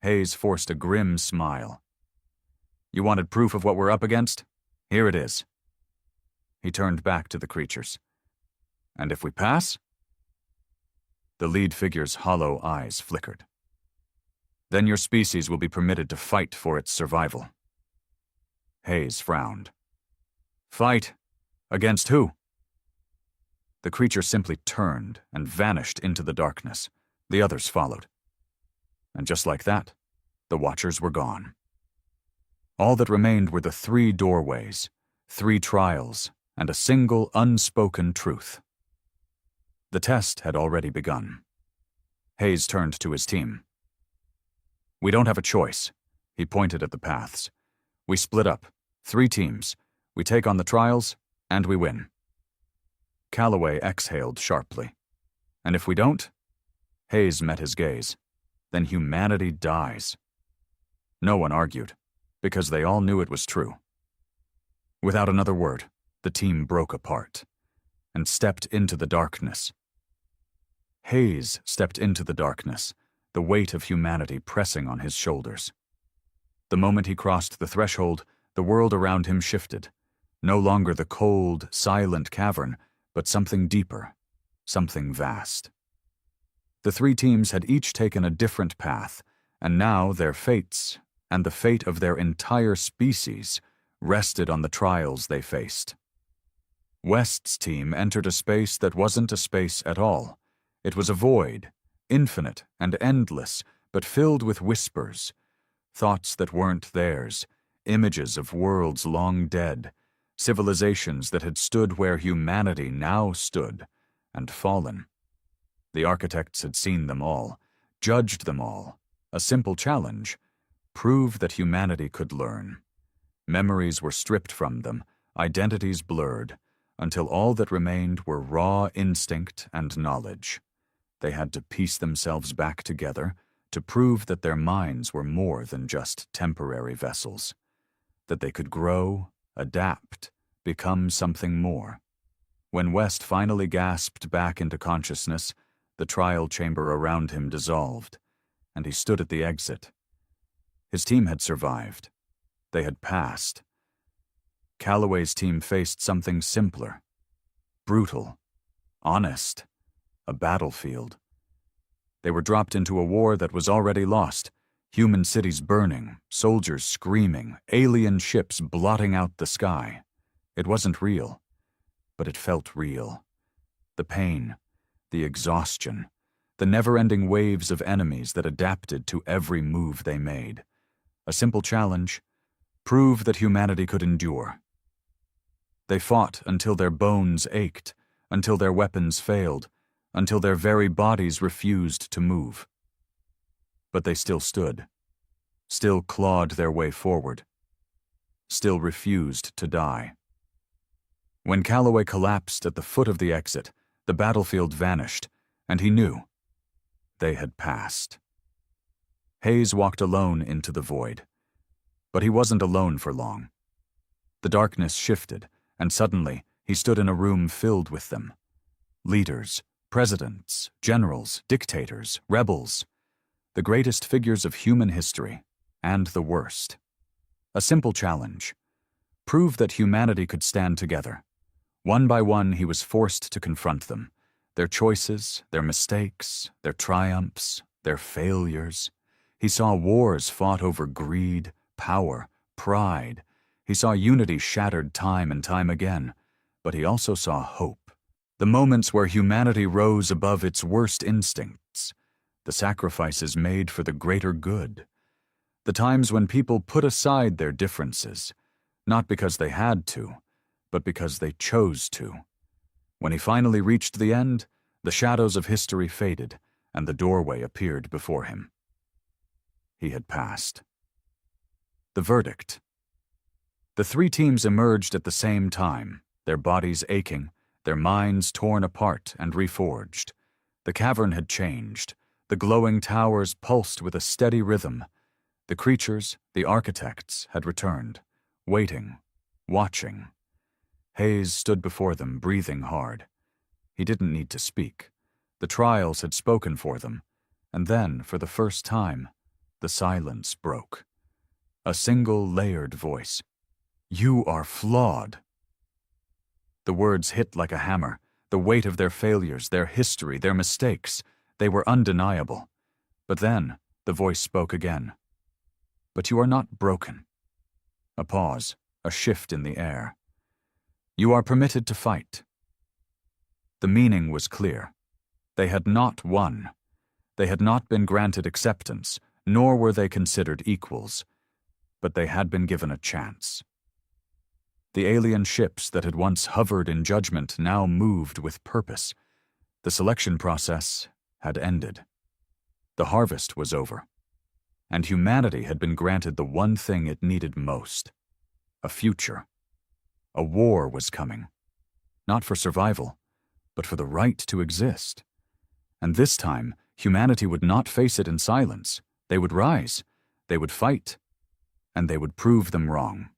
Hayes forced a grim smile. You wanted proof of what we're up against? Here it is. He turned back to the creatures. And if we pass? The lead figure's hollow eyes flickered. Then your species will be permitted to fight for its survival. Hayes frowned. Fight? Against who? The creature simply turned and vanished into the darkness. The others followed. And just like that, the Watchers were gone. All that remained were the 3 doorways, 3 trials, and a single unspoken truth. The test had already begun. Hayes turned to his team. We don't have a choice. He pointed at the paths. We split up, 3 teams. We take on the trials, and we win. Calloway exhaled sharply. And if we don't? Hayes met his gaze. Then humanity dies. No one argued, because they all knew it was true. Without another word, the team broke apart and stepped into the darkness. Hayes stepped into the darkness, the weight of humanity pressing on his shoulders. The moment he crossed the threshold, the world around him shifted. No longer the cold, silent cavern, but something deeper, something vast. The 3 teams had each taken a different path, and now their fates, and the fate of their entire species, rested on the trials they faced. West's team entered a space that wasn't a space at all. It was a void, infinite and endless, but filled with whispers, thoughts that weren't theirs, images of worlds long dead, civilizations that had stood where humanity now stood, and fallen. The architects had seen them all, judged them all. A simple challenge: prove that humanity could learn. Memories were stripped from them, identities blurred, until all that remained were raw instinct and knowledge. They had to piece themselves back together to prove that their minds were more than just temporary vessels, that they could grow, adapt, become something more. When West finally gasped back into consciousness, the trial chamber around him dissolved, and he stood at the exit. His team had survived. They had passed. Calloway's team faced something simpler, brutal, honest, a battlefield. They were dropped into a war that was already lost, human cities burning, soldiers screaming, alien ships blotting out the sky. It wasn't real, but it felt real. The pain, the exhaustion, the never-ending waves of enemies that adapted to every move they made. A simple challenge: prove that humanity could endure. They fought until their bones ached, until their weapons failed, until their very bodies refused to move. But they still stood, still clawed their way forward, still refused to die. When Calloway collapsed at the foot of the exit, the battlefield vanished, and he knew they had passed. Hayes walked alone into the void. But he wasn't alone for long. The darkness shifted, and suddenly he stood in a room filled with them. Leaders, presidents, generals, dictators, rebels. The greatest figures of human history, and the worst. A simple challenge: prove that humanity could stand together. One by one he was forced to confront them. Their choices, their mistakes, their triumphs, their failures. He saw wars fought over greed, power, pride. He saw unity shattered time and time again. But he also saw hope. The moments where humanity rose above its worst instincts. The sacrifices made for the greater good. The times when people put aside their differences, not because they had to, but because they chose to. When he finally reached the end, the shadows of history faded, and the doorway appeared before him. He had passed. The verdict. The 3 teams emerged at the same time, their bodies aching, their minds torn apart and reforged. The cavern had changed. The glowing towers pulsed with a steady rhythm. The creatures, the architects, had returned, waiting, watching. Hayes stood before them, breathing hard. He didn't need to speak. The trials had spoken for them, and then, for the first time, the silence broke. A single layered voice. "You are flawed." The words hit like a hammer, the weight of their failures, their history, their mistakes. They were undeniable. But then, the voice spoke again. "But you are not broken." A pause, a shift in the air. You are permitted to fight. The meaning was clear. They had not won. They had not been granted acceptance, nor were they considered equals. But they had been given a chance. The alien ships that had once hovered in judgment now moved with purpose. The selection process had ended. The harvest was over. And humanity had been granted the one thing it needed most: a future. A war was coming. Not for survival, but for the right to exist. And this time, humanity would not face it in silence. They would rise. They would fight. And they would prove them wrong.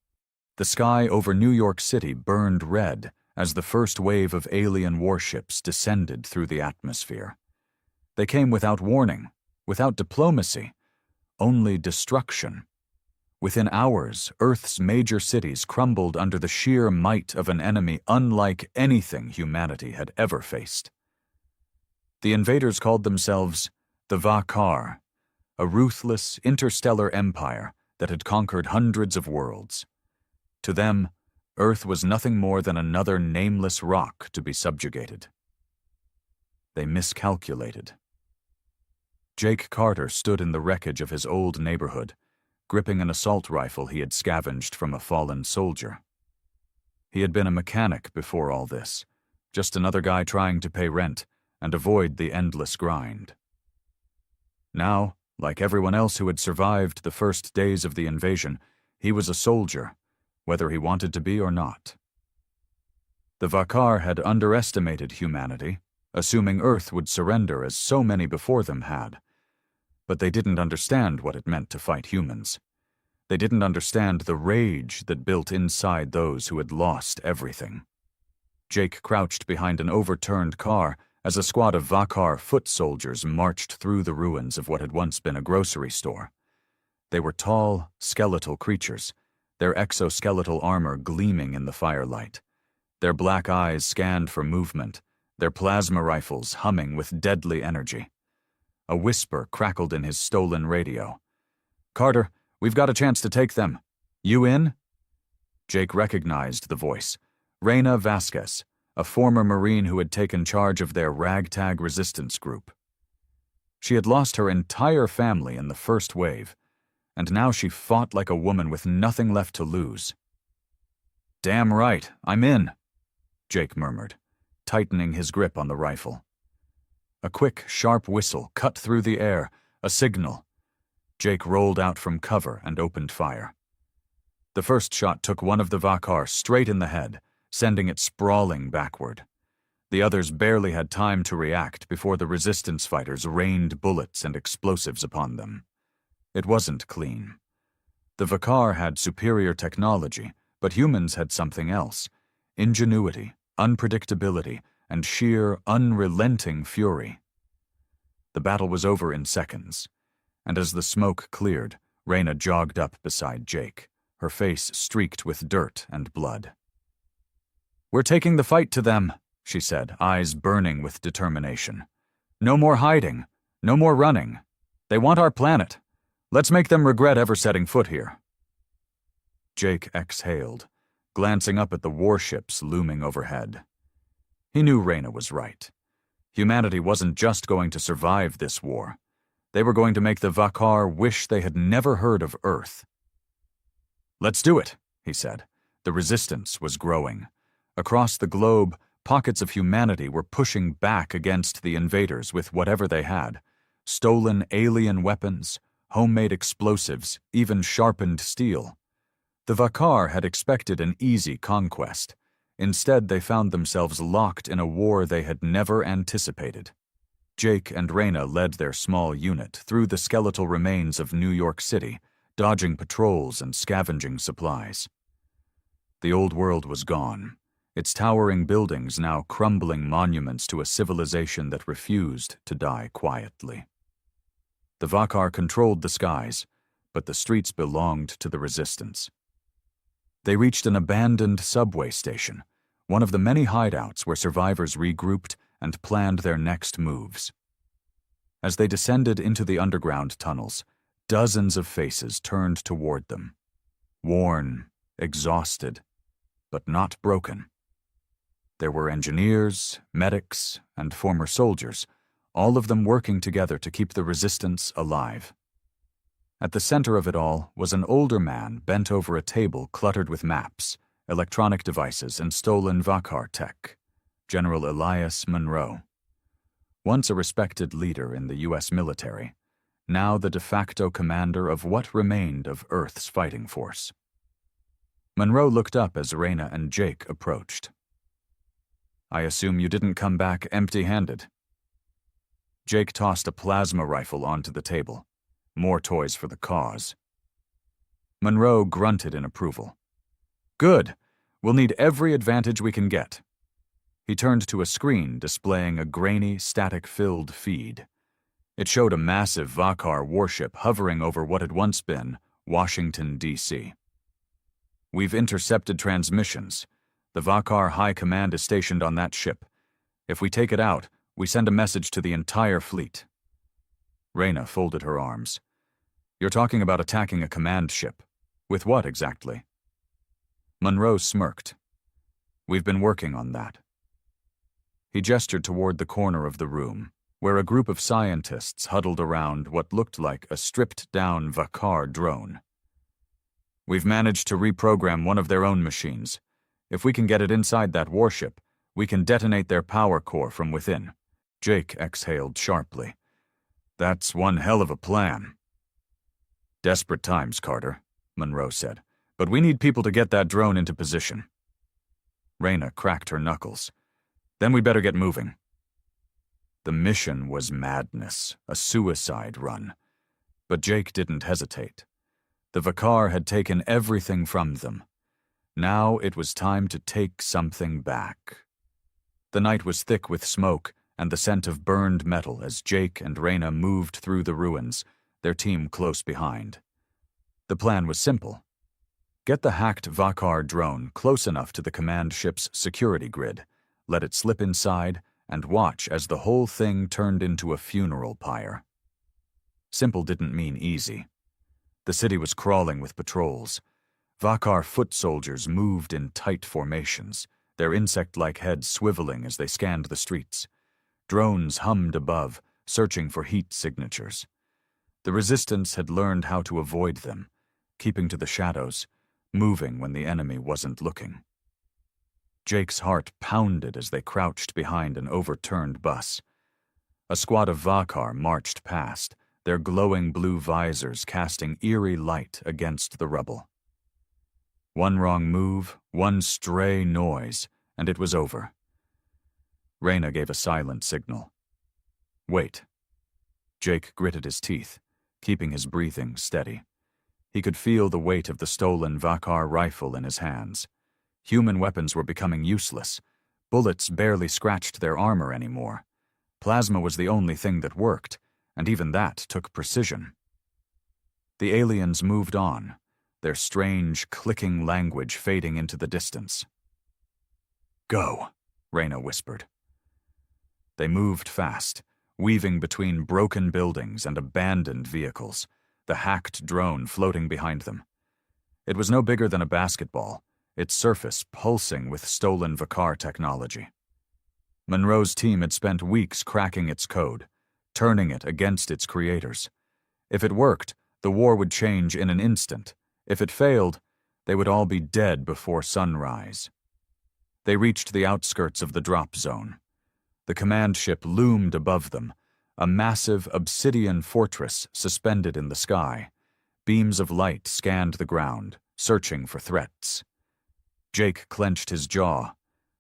The sky over New York City burned red as the first wave of alien warships descended through the atmosphere. They came without warning, without diplomacy, only destruction. Within hours, Earth's major cities crumbled under the sheer might of an enemy unlike anything humanity had ever faced. The invaders called themselves the Vakar, a ruthless interstellar empire that had conquered hundreds of worlds. To them, Earth was nothing more than another nameless rock to be subjugated. They miscalculated. Jake Carter stood in the wreckage of his old neighborhood, gripping an assault rifle he had scavenged from a fallen soldier. He had been a mechanic before all this, just another guy trying to pay rent and avoid the endless grind. Now, like everyone else who had survived the first days of the invasion, he was a soldier, whether he wanted to be or not. The Vakar had underestimated humanity, assuming Earth would surrender as so many before them had. But they didn't understand what it meant to fight humans. They didn't understand the rage that built inside those who had lost everything. Jake crouched behind an overturned car as a squad of Vakar foot soldiers marched through the ruins of what had once been a grocery store. They were tall, skeletal creatures, their exoskeletal armor gleaming in the firelight. Their black eyes scanned for movement, their plasma rifles humming with deadly energy. A whisper crackled in his stolen radio. "Carter, we've got a chance to take them. You in?" Jake recognized the voice. Reina Vasquez, a former Marine who had taken charge of their ragtag resistance group. She had lost her entire family in the first wave, and now she fought like a woman with nothing left to lose. "Damn right, I'm in," Jake murmured, tightening his grip on the rifle. A quick, sharp whistle cut through the air, a signal. Jake rolled out from cover and opened fire. The first shot took one of the Vakar straight in the head, sending it sprawling backward. The others barely had time to react before the resistance fighters rained bullets and explosives upon them. It wasn't clean. The Vakar had superior technology, but humans had something else: ingenuity, unpredictability, and sheer, unrelenting fury. The battle was over in seconds, and as the smoke cleared, Reina jogged up beside Jake, her face streaked with dirt and blood. "We're taking the fight to them," she said, eyes burning with determination. "No more hiding, no more running. They want our planet. Let's make them regret ever setting foot here." Jake exhaled, glancing up at the warships looming overhead. He knew Reina was right. Humanity wasn't just going to survive this war. They were going to make the Vakar wish they had never heard of Earth. "Let's do it," he said. The resistance was growing. Across the globe, pockets of humanity were pushing back against the invaders with whatever they had: stolen alien weapons, homemade explosives, even sharpened steel. The Vakar had expected an easy conquest. Instead, they found themselves locked in a war they had never anticipated. Jake and Reina led their small unit through the skeletal remains of New York City, dodging patrols and scavenging supplies. The old world was gone, its towering buildings now crumbling monuments to a civilization that refused to die quietly. The Vakar controlled the skies, but the streets belonged to the resistance. They reached an abandoned subway station, one of the many hideouts where survivors regrouped and planned their next moves. As they descended into the underground tunnels, dozens of faces turned toward them. Worn, exhausted, but not broken. There were engineers, medics, and former soldiers, all of them working together to keep the resistance alive. At the center of it all was an older man bent over a table cluttered with maps, electronic devices, and stolen Vakar tech, General Elias Monroe. Once a respected leader in the U.S. military, now the de facto commander of what remained of Earth's fighting force. Monroe looked up as Reyna and Jake approached. "I assume you didn't come back empty-handed." Jake tossed a plasma rifle onto the table. More toys for the cause. Monroe grunted in approval. "Good. We'll need every advantage we can get." He turned to a screen displaying a grainy, static-filled feed. It showed a massive Vakar warship hovering over what had once been Washington, D.C. "We've intercepted transmissions. The Vakar High Command is stationed on that ship. If we take it out, we send a message to the entire fleet." Reyna folded her arms. "You're talking about attacking a command ship. With what exactly?" Monroe smirked. "We've been working on that." He gestured toward the corner of the room, where a group of scientists huddled around what looked like a stripped-down Vakar drone. "We've managed to reprogram one of their own machines. If we can get it inside that warship, we can detonate their power core from within." Jake exhaled sharply. "That's one hell of a plan." "Desperate times, Carter," Monroe said. "But we need people to get that drone into position." Reyna cracked her knuckles. "Then we better get moving." The mission was madness, a suicide run. But Jake didn't hesitate. The Vakar had taken everything from them. Now it was time to take something back. The night was thick with smoke and the scent of burned metal as Jake and Reyna moved through the ruins, their team close behind. The plan was simple. Get the hacked Vakar drone close enough to the command ship's security grid, let it slip inside, and watch as the whole thing turned into a funeral pyre. Simple didn't mean easy. The city was crawling with patrols. Vakar foot soldiers moved in tight formations, their insect-like heads swiveling as they scanned the streets. Drones hummed above, searching for heat signatures. The resistance had learned how to avoid them, keeping to the shadows, moving when the enemy wasn't looking. Jake's heart pounded as they crouched behind an overturned bus. A squad of Vakar marched past, their glowing blue visors casting eerie light against the rubble. One wrong move, one stray noise, and it was over. Reyna gave a silent signal. "Wait." Jake gritted his teeth, keeping his breathing steady. He could feel the weight of the stolen Vakar rifle in his hands. Human weapons were becoming useless. Bullets barely scratched their armor anymore. Plasma was the only thing that worked, and even that took precision. The aliens moved on, their strange, clicking language fading into the distance. "Go," Reyna whispered. They moved fast, weaving between broken buildings and abandoned vehicles, the hacked drone floating behind them. It was no bigger than a basketball, its surface pulsing with stolen Vakar technology. Monroe's team had spent weeks cracking its code, turning it against its creators. If it worked, the war would change in an instant. If it failed, they would all be dead before sunrise. They reached the outskirts of the drop zone. The command ship loomed above them, a massive obsidian fortress suspended in the sky. Beams of light scanned the ground, searching for threats. Jake clenched his jaw.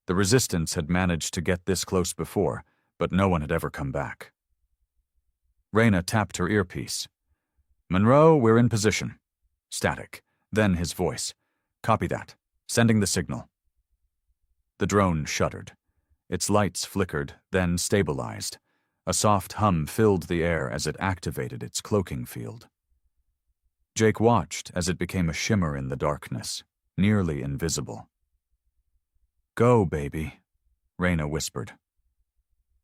The resistance had managed to get this close before, but no one had ever come back. Reyna tapped her earpiece. "Monroe, we're in position." Static. Then his voice. "Copy that. Sending the signal." The drone shuddered. Its lights flickered, then stabilized. A soft hum filled the air as it activated its cloaking field. Jake watched as it became a shimmer in the darkness, nearly invisible. "Go, baby," Reyna whispered.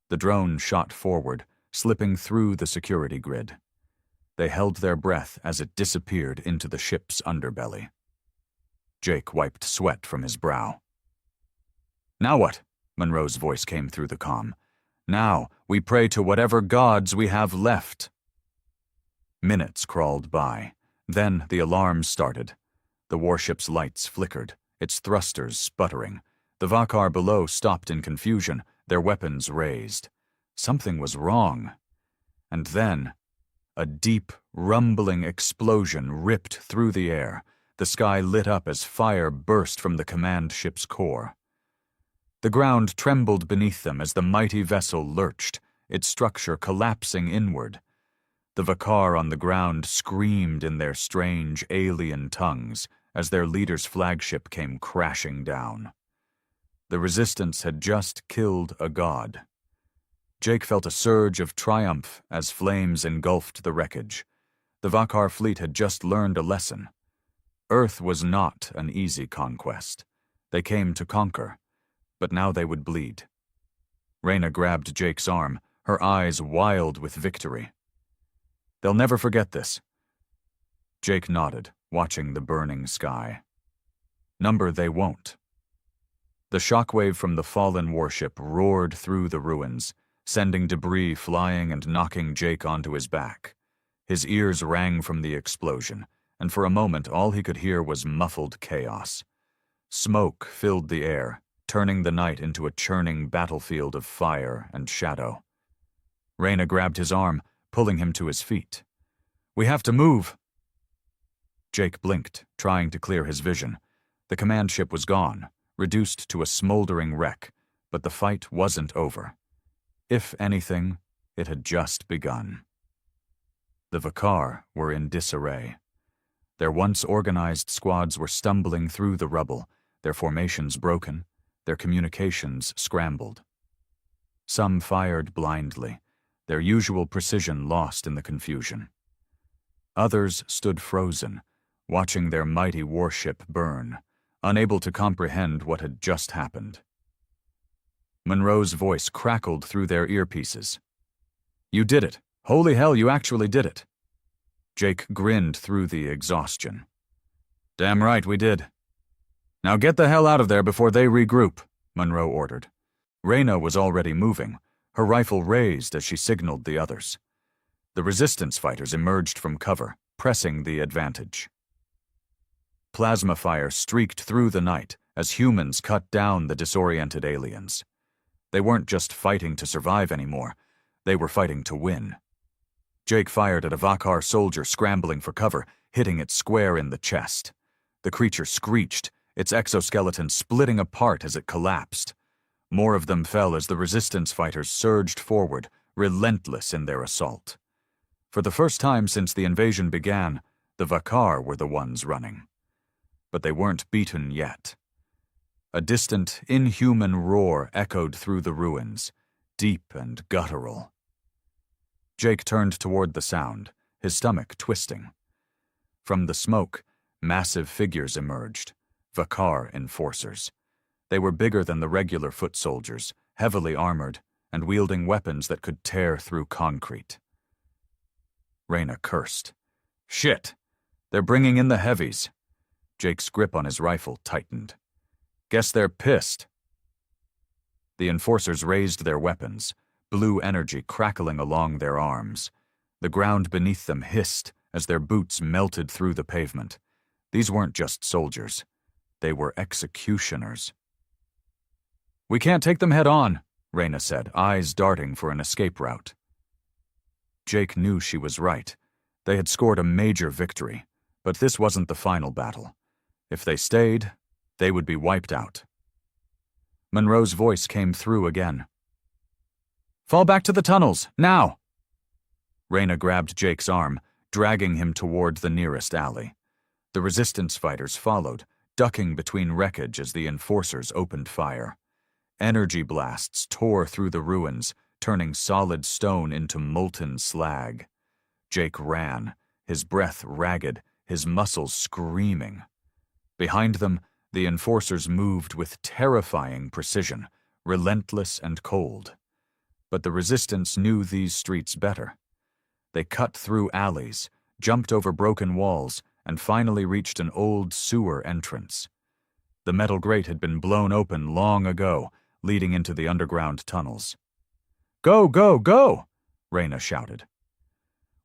The drone shot forward, slipping through the security grid. They held their breath as it disappeared into the ship's underbelly. Jake wiped sweat from his brow. "Now what?" Monroe's voice came through the comm. "Now we pray to whatever gods we have left." Minutes crawled by. Then the alarms started. The warship's lights flickered, its thrusters sputtering. The Vakar below stopped in confusion, their weapons raised. Something was wrong. And then, a deep, rumbling explosion ripped through the air. The sky lit up as fire burst from the command ship's core. The ground trembled beneath them as the mighty vessel lurched, its structure collapsing inward. The Vakar on the ground screamed in their strange, alien tongues as their leader's flagship came crashing down. The Resistance had just killed a god. Jake felt a surge of triumph as flames engulfed the wreckage. The Vakar fleet had just learned a lesson. Earth was not an easy conquest. They came to conquer, but now they would bleed. Reyna grabbed Jake's arm, her eyes wild with victory. "They'll never forget this." Jake nodded, watching the burning sky. "Number they won't." The shockwave from the fallen warship roared through the ruins, sending debris flying and knocking Jake onto his back. His ears rang from the explosion, and for a moment all he could hear was muffled chaos. Smoke filled the air, turning the night into a churning battlefield of fire and shadow. Reyna grabbed his arm, pulling him to his feet. "We have to move." Jake blinked, trying to clear his vision. The command ship was gone, reduced to a smoldering wreck, but the fight wasn't over. If anything, it had just begun. The Vakar were in disarray. Their once organized squads were stumbling through the rubble, their formations broken, their communications scrambled. Some fired blindly, their usual precision lost in the confusion. Others stood frozen, watching their mighty warship burn, unable to comprehend what had just happened. Monroe's voice crackled through their earpieces. "You did it! Holy hell, you actually did it!" Jake grinned through the exhaustion. "Damn right we did." "Now get the hell out of there before they regroup," Monroe ordered. Reyna was already moving, her rifle raised as she signaled the others. The Resistance fighters emerged from cover, pressing the advantage. Plasma fire streaked through the night as humans cut down the disoriented aliens. They weren't just fighting to survive anymore, they were fighting to win. Jake fired at a Vakar soldier scrambling for cover, hitting it square in the chest. The creature screeched, its exoskeleton splitting apart as it collapsed. More of them fell as the Resistance fighters surged forward, relentless in their assault. For the first time since the invasion began, the Vakar were the ones running. But they weren't beaten yet. A distant, inhuman roar echoed through the ruins, deep and guttural. Jake turned toward the sound, his stomach twisting. From the smoke, massive figures emerged, Vakar enforcers. They were bigger than the regular foot soldiers, heavily armored, and wielding weapons that could tear through concrete. Reyna cursed. "Shit! They're bringing in the heavies." Jake's grip on his rifle tightened. "Guess they're pissed." The enforcers raised their weapons, blue energy crackling along their arms. The ground beneath them hissed as their boots melted through the pavement. These weren't just soldiers. They were executioners. "We can't take them head on," Reyna said, eyes darting for an escape route. Jake knew she was right. They had scored a major victory, but this wasn't the final battle. If they stayed, they would be wiped out. Monroe's voice came through again. "Fall back to the tunnels, now!" Reyna grabbed Jake's arm, dragging him toward the nearest alley. The Resistance fighters followed, ducking between wreckage as the enforcers opened fire. Energy blasts tore through the ruins, turning solid stone into molten slag. Jake ran, his breath ragged, his muscles screaming. Behind them, the enforcers moved with terrifying precision, relentless and cold. But the Resistance knew these streets better. They cut through alleys, jumped over broken walls, and finally reached an old sewer entrance. The metal grate had been blown open long ago, leading into the underground tunnels. "Go, go, go!" Reyna shouted.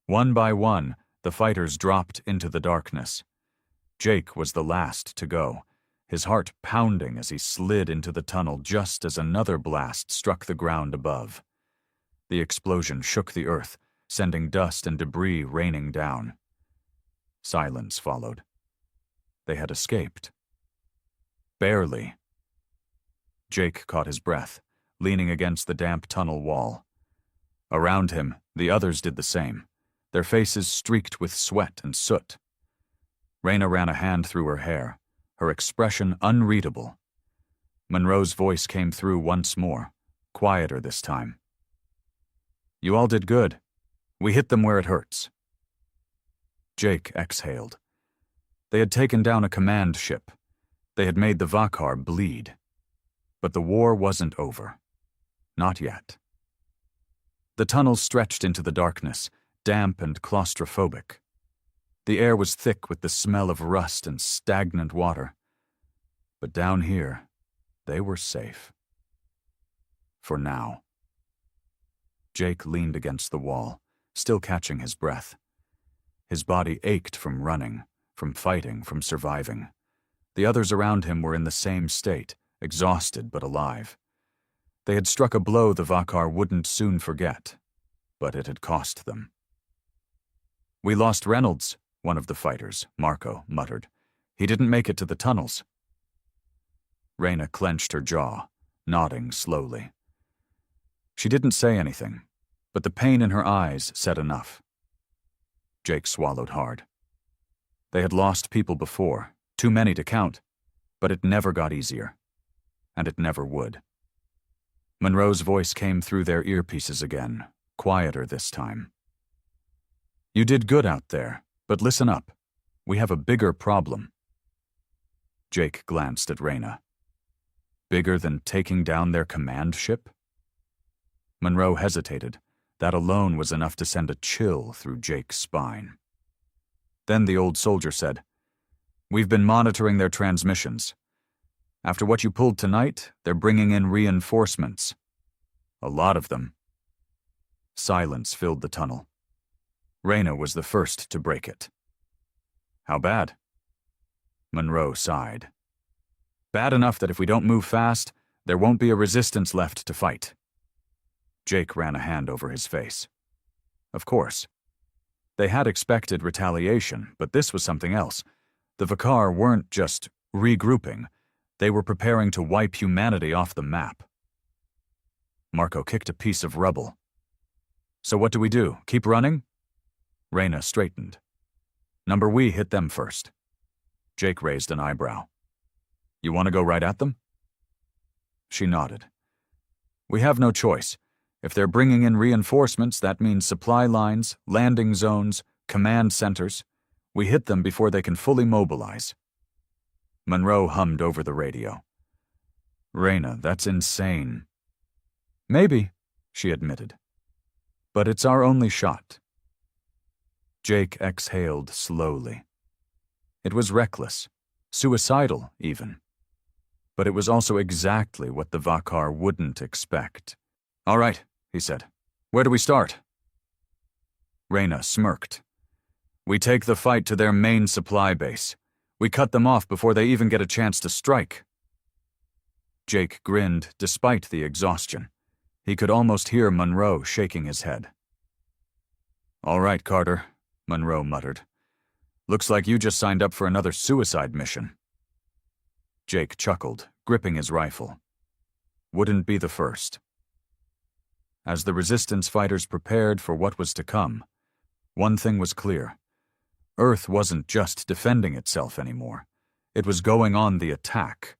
One by one, the fighters dropped into the darkness. Jake was the last to go, his heart pounding as he slid into the tunnel just as another blast struck the ground above. The explosion shook the earth, sending dust and debris raining down. Silence followed. They had escaped. Barely. Jake caught his breath, leaning against the damp tunnel wall. Around him, the others did the same, their faces streaked with sweat and soot. Reyna ran a hand through her hair, her expression unreadable. Monroe's voice came through once more, quieter this time. "You all did good. We hit them where it hurts." Jake exhaled. They had taken down a command ship. They had made the Vakar bleed. But the war wasn't over. Not yet. The tunnel stretched into the darkness, damp and claustrophobic. The air was thick with the smell of rust and stagnant water. But down here, they were safe. For now. Jake leaned against the wall, still catching his breath. His body ached from running, from fighting, from surviving. The others around him were in the same state, exhausted but alive. They had struck a blow the Vakar wouldn't soon forget, but it had cost them. "We lost Reynolds," one of the fighters, Marco, muttered. "He didn't make it to the tunnels." Reyna clenched her jaw, nodding slowly. She didn't say anything, but the pain in her eyes said enough. Jake swallowed hard. They had lost people before, too many to count, but it never got easier. And it never would. Monroe's voice came through their earpieces again, quieter this time. "You did good out there, but listen up. We have a bigger problem." Jake glanced at Reyna. Bigger than taking down their command ship? Monroe hesitated. That alone was enough to send a chill through Jake's spine. Then the old soldier said, "We've been monitoring their transmissions. After what you pulled tonight, they're bringing in reinforcements. A lot of them." Silence filled the tunnel. Reyna was the first to break it. "How bad?" Monroe sighed. "Bad enough that if we don't move fast, there won't be a resistance left to fight." Jake ran a hand over his face. Of course. They had expected retaliation, but this was something else. The Vakar weren't just regrouping. They were preparing to wipe humanity off the map. Marco kicked a piece of rubble. "So what do we do? Keep running?" Reyna straightened. "Number we hit them first." Jake raised an eyebrow. "You want to go right at them?" She nodded. "We have no choice. If they're bringing in reinforcements, that means supply lines, landing zones, command centers. We hit them before they can fully mobilize." Monroe hummed over the radio. "Reyna, that's insane." "Maybe," she admitted. "But it's our only shot." Jake exhaled slowly. It was reckless, suicidal even. But it was also exactly what the Vakar wouldn't expect. "All right," he said. "Where do we start?" Reyna smirked. "We take the fight to their main supply base. We cut them off before they even get a chance to strike." Jake grinned despite the exhaustion. He could almost hear Monroe shaking his head. "All right, Carter," Monroe muttered. "Looks like you just signed up for another suicide mission." Jake chuckled, gripping his rifle. Wouldn't be the first. As the resistance fighters prepared for what was to come, one thing was clear. Earth wasn't just defending itself anymore. It was going on the attack.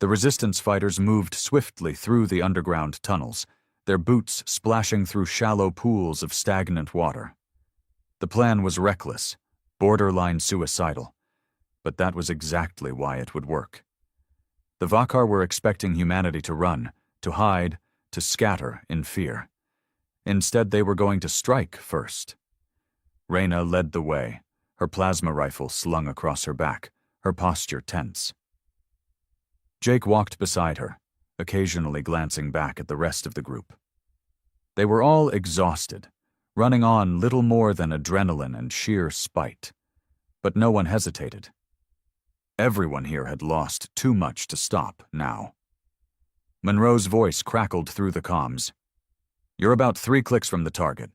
The resistance fighters moved swiftly through the underground tunnels, their boots splashing through shallow pools of stagnant water. The plan was reckless, borderline suicidal, but that was exactly why it would work. The Vakar were expecting humanity to run, to hide, to scatter in fear. Instead, they were going to strike first. Reyna led the way, her plasma rifle slung across her back, her posture tense. Jake walked beside her, occasionally glancing back at the rest of the group. They were all exhausted, running on little more than adrenaline and sheer spite. But no one hesitated. Everyone here had lost too much to stop now. Monroe's voice crackled through the comms. "You're about 3 clicks from the target.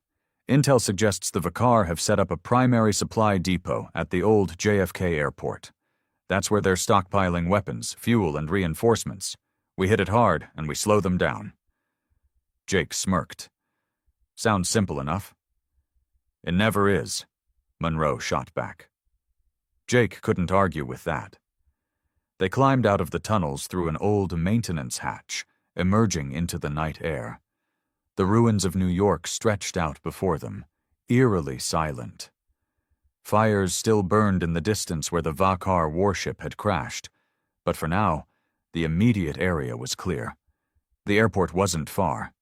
Intel suggests the Vakar have set up a primary supply depot at the old JFK airport. That's where they're stockpiling weapons, fuel, and reinforcements. We hit it hard, and we slow them down." Jake smirked. "Sounds simple enough." "It never is," Monroe shot back. Jake couldn't argue with that. They climbed out of the tunnels through an old maintenance hatch, emerging into the night air. The ruins of New York stretched out before them, eerily silent. Fires still burned in the distance where the Vakar warship had crashed, but for now, the immediate area was clear. The airport wasn't far.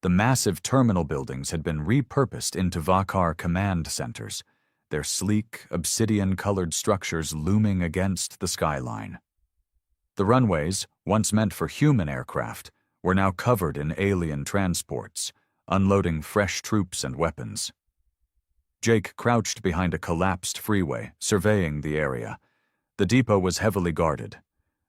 The massive terminal buildings had been repurposed into Vakar command centers, their sleek, obsidian-colored structures looming against the skyline. The runways, once meant for human aircraft, were now covered in alien transports, unloading fresh troops and weapons. Jake crouched behind a collapsed freeway, surveying the area. The depot was heavily guarded.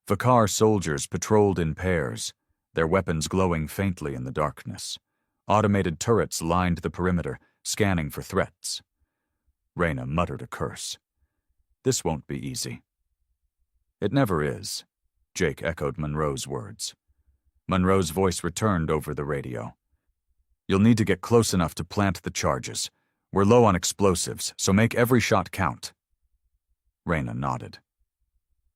Vakar soldiers patrolled in pairs, their weapons glowing faintly in the darkness. Automated turrets lined the perimeter, scanning for threats. Reyna muttered a curse. "This won't be easy." "It never is," Jake echoed Monroe's words. Monroe's voice returned over the radio. "You'll need to get close enough to plant the charges. We're low on explosives, so make every shot count." Reyna nodded.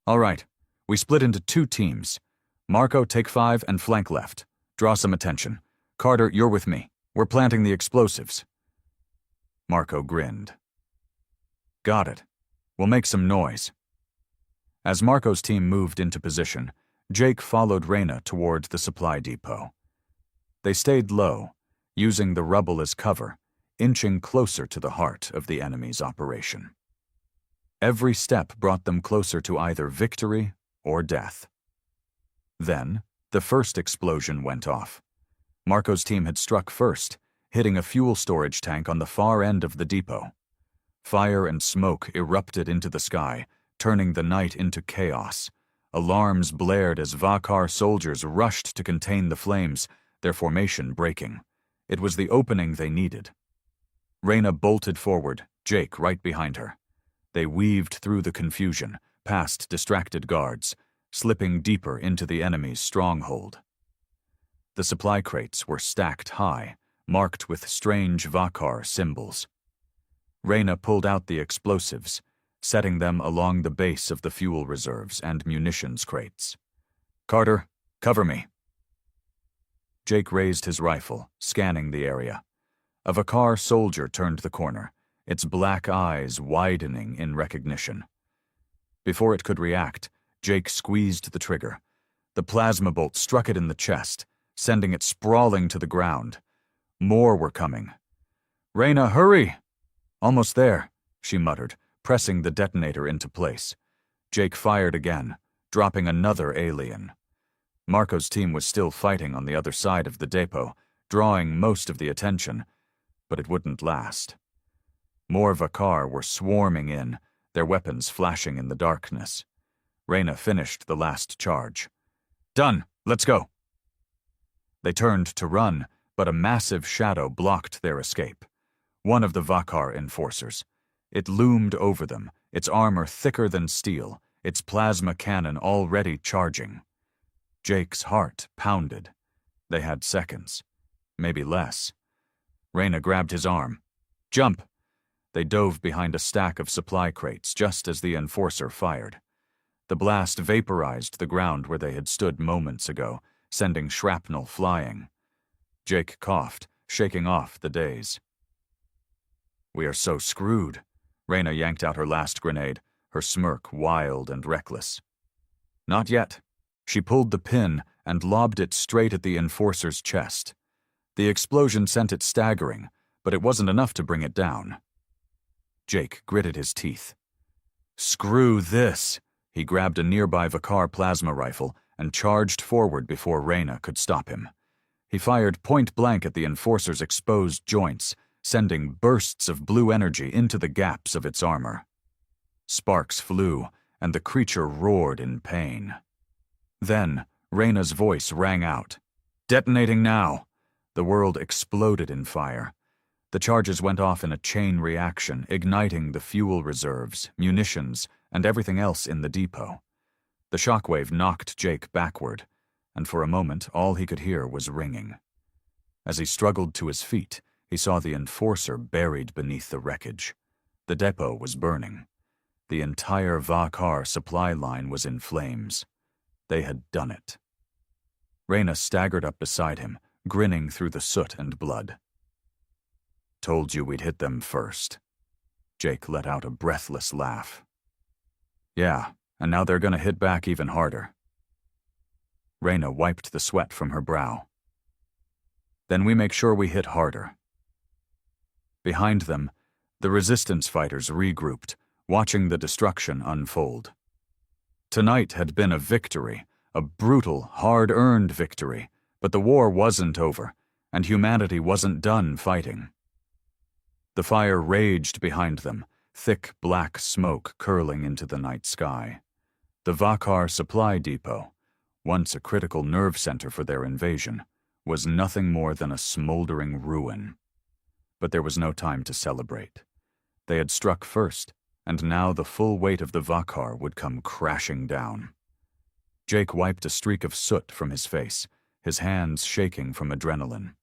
"All right, we split into 2 teams. Marco, take 5 and flank left. Draw some attention. Carter, you're with me. We're planting the explosives." Marco grinned. "Got it. We'll make some noise." As Marco's team moved into position, Jake followed Reyna toward the supply depot. They stayed low, using the rubble as cover, inching closer to the heart of the enemy's operation. Every step brought them closer to either victory or death. Then, the first explosion went off. Marco's team had struck first, hitting a fuel storage tank on the far end of the depot. Fire and smoke erupted into the sky, turning the night into chaos. Alarms blared as Vakar soldiers rushed to contain the flames, their formation breaking. It was the opening they needed. Reyna bolted forward, Jake right behind her. They weaved through the confusion, past distracted guards, slipping deeper into the enemy's stronghold. The supply crates were stacked high, marked with strange Vakar symbols. Reyna pulled out the explosives, setting them along the base of the fuel reserves and munitions crates. "Carter, cover me." Jake raised his rifle, scanning the area. A Vakar soldier turned the corner, its black eyes widening in recognition. Before it could react, Jake squeezed the trigger. The plasma bolt struck it in the chest, sending it sprawling to the ground. More were coming. "Reyna, hurry!" "Almost there," she muttered, pressing the detonator into place. Jake fired again, dropping another alien. Marco's team was still fighting on the other side of the depot, drawing most of the attention, but it wouldn't last. More Vakar were swarming in, their weapons flashing in the darkness. Reyna finished the last charge. "Done! Let's go!" They turned to run, but a massive shadow blocked their escape. One of the Vakar enforcers. It loomed over them, its armor thicker than steel, its plasma cannon already charging. Jake's heart pounded. They had seconds. Maybe less. Reyna grabbed his arm. "Jump!" They dove behind a stack of supply crates just as the enforcer fired. The blast vaporized the ground where they had stood moments ago, sending shrapnel flying. Jake coughed, shaking off the daze. "We are so screwed." Reyna yanked out her last grenade, her smirk wild and reckless. "Not yet." She pulled the pin and lobbed it straight at the enforcer's chest. The explosion sent it staggering, but it wasn't enough to bring it down. Jake gritted his teeth. Screw this! He grabbed a nearby Vakar plasma rifle and charged forward before Reyna could stop him. He fired point-blank at the Enforcer's exposed joints, sending bursts of blue energy into the gaps of its armor. Sparks flew, and the creature roared in pain. Then, Reyna's voice rang out. Detonating now! The world exploded in fire. The charges went off in a chain reaction, igniting the fuel reserves, munitions, and everything else in the depot. The shockwave knocked Jake backward, and for a moment all he could hear was ringing. As he struggled to his feet, he saw the Enforcer buried beneath the wreckage. The depot was burning. The entire Vakar supply line was in flames. They had done it. Reyna staggered up beside him, grinning through the soot and blood. Told you we'd hit them first. Jake let out a breathless laugh. Yeah, and now they're gonna hit back even harder. Reyna wiped the sweat from her brow. Then we make sure we hit harder. Behind them, the resistance fighters regrouped, watching the destruction unfold. Tonight had been a victory, a brutal, hard-earned victory, but the war wasn't over, and humanity wasn't done fighting. The fire raged behind them, thick black smoke curling into the night sky. The Vakar supply depot, once a critical nerve center for their invasion, was nothing more than a smoldering ruin. But there was no time to celebrate. They had struck first, and now the full weight of the Vakar would come crashing down. Jake wiped a streak of soot from his face, his hands shaking from adrenaline.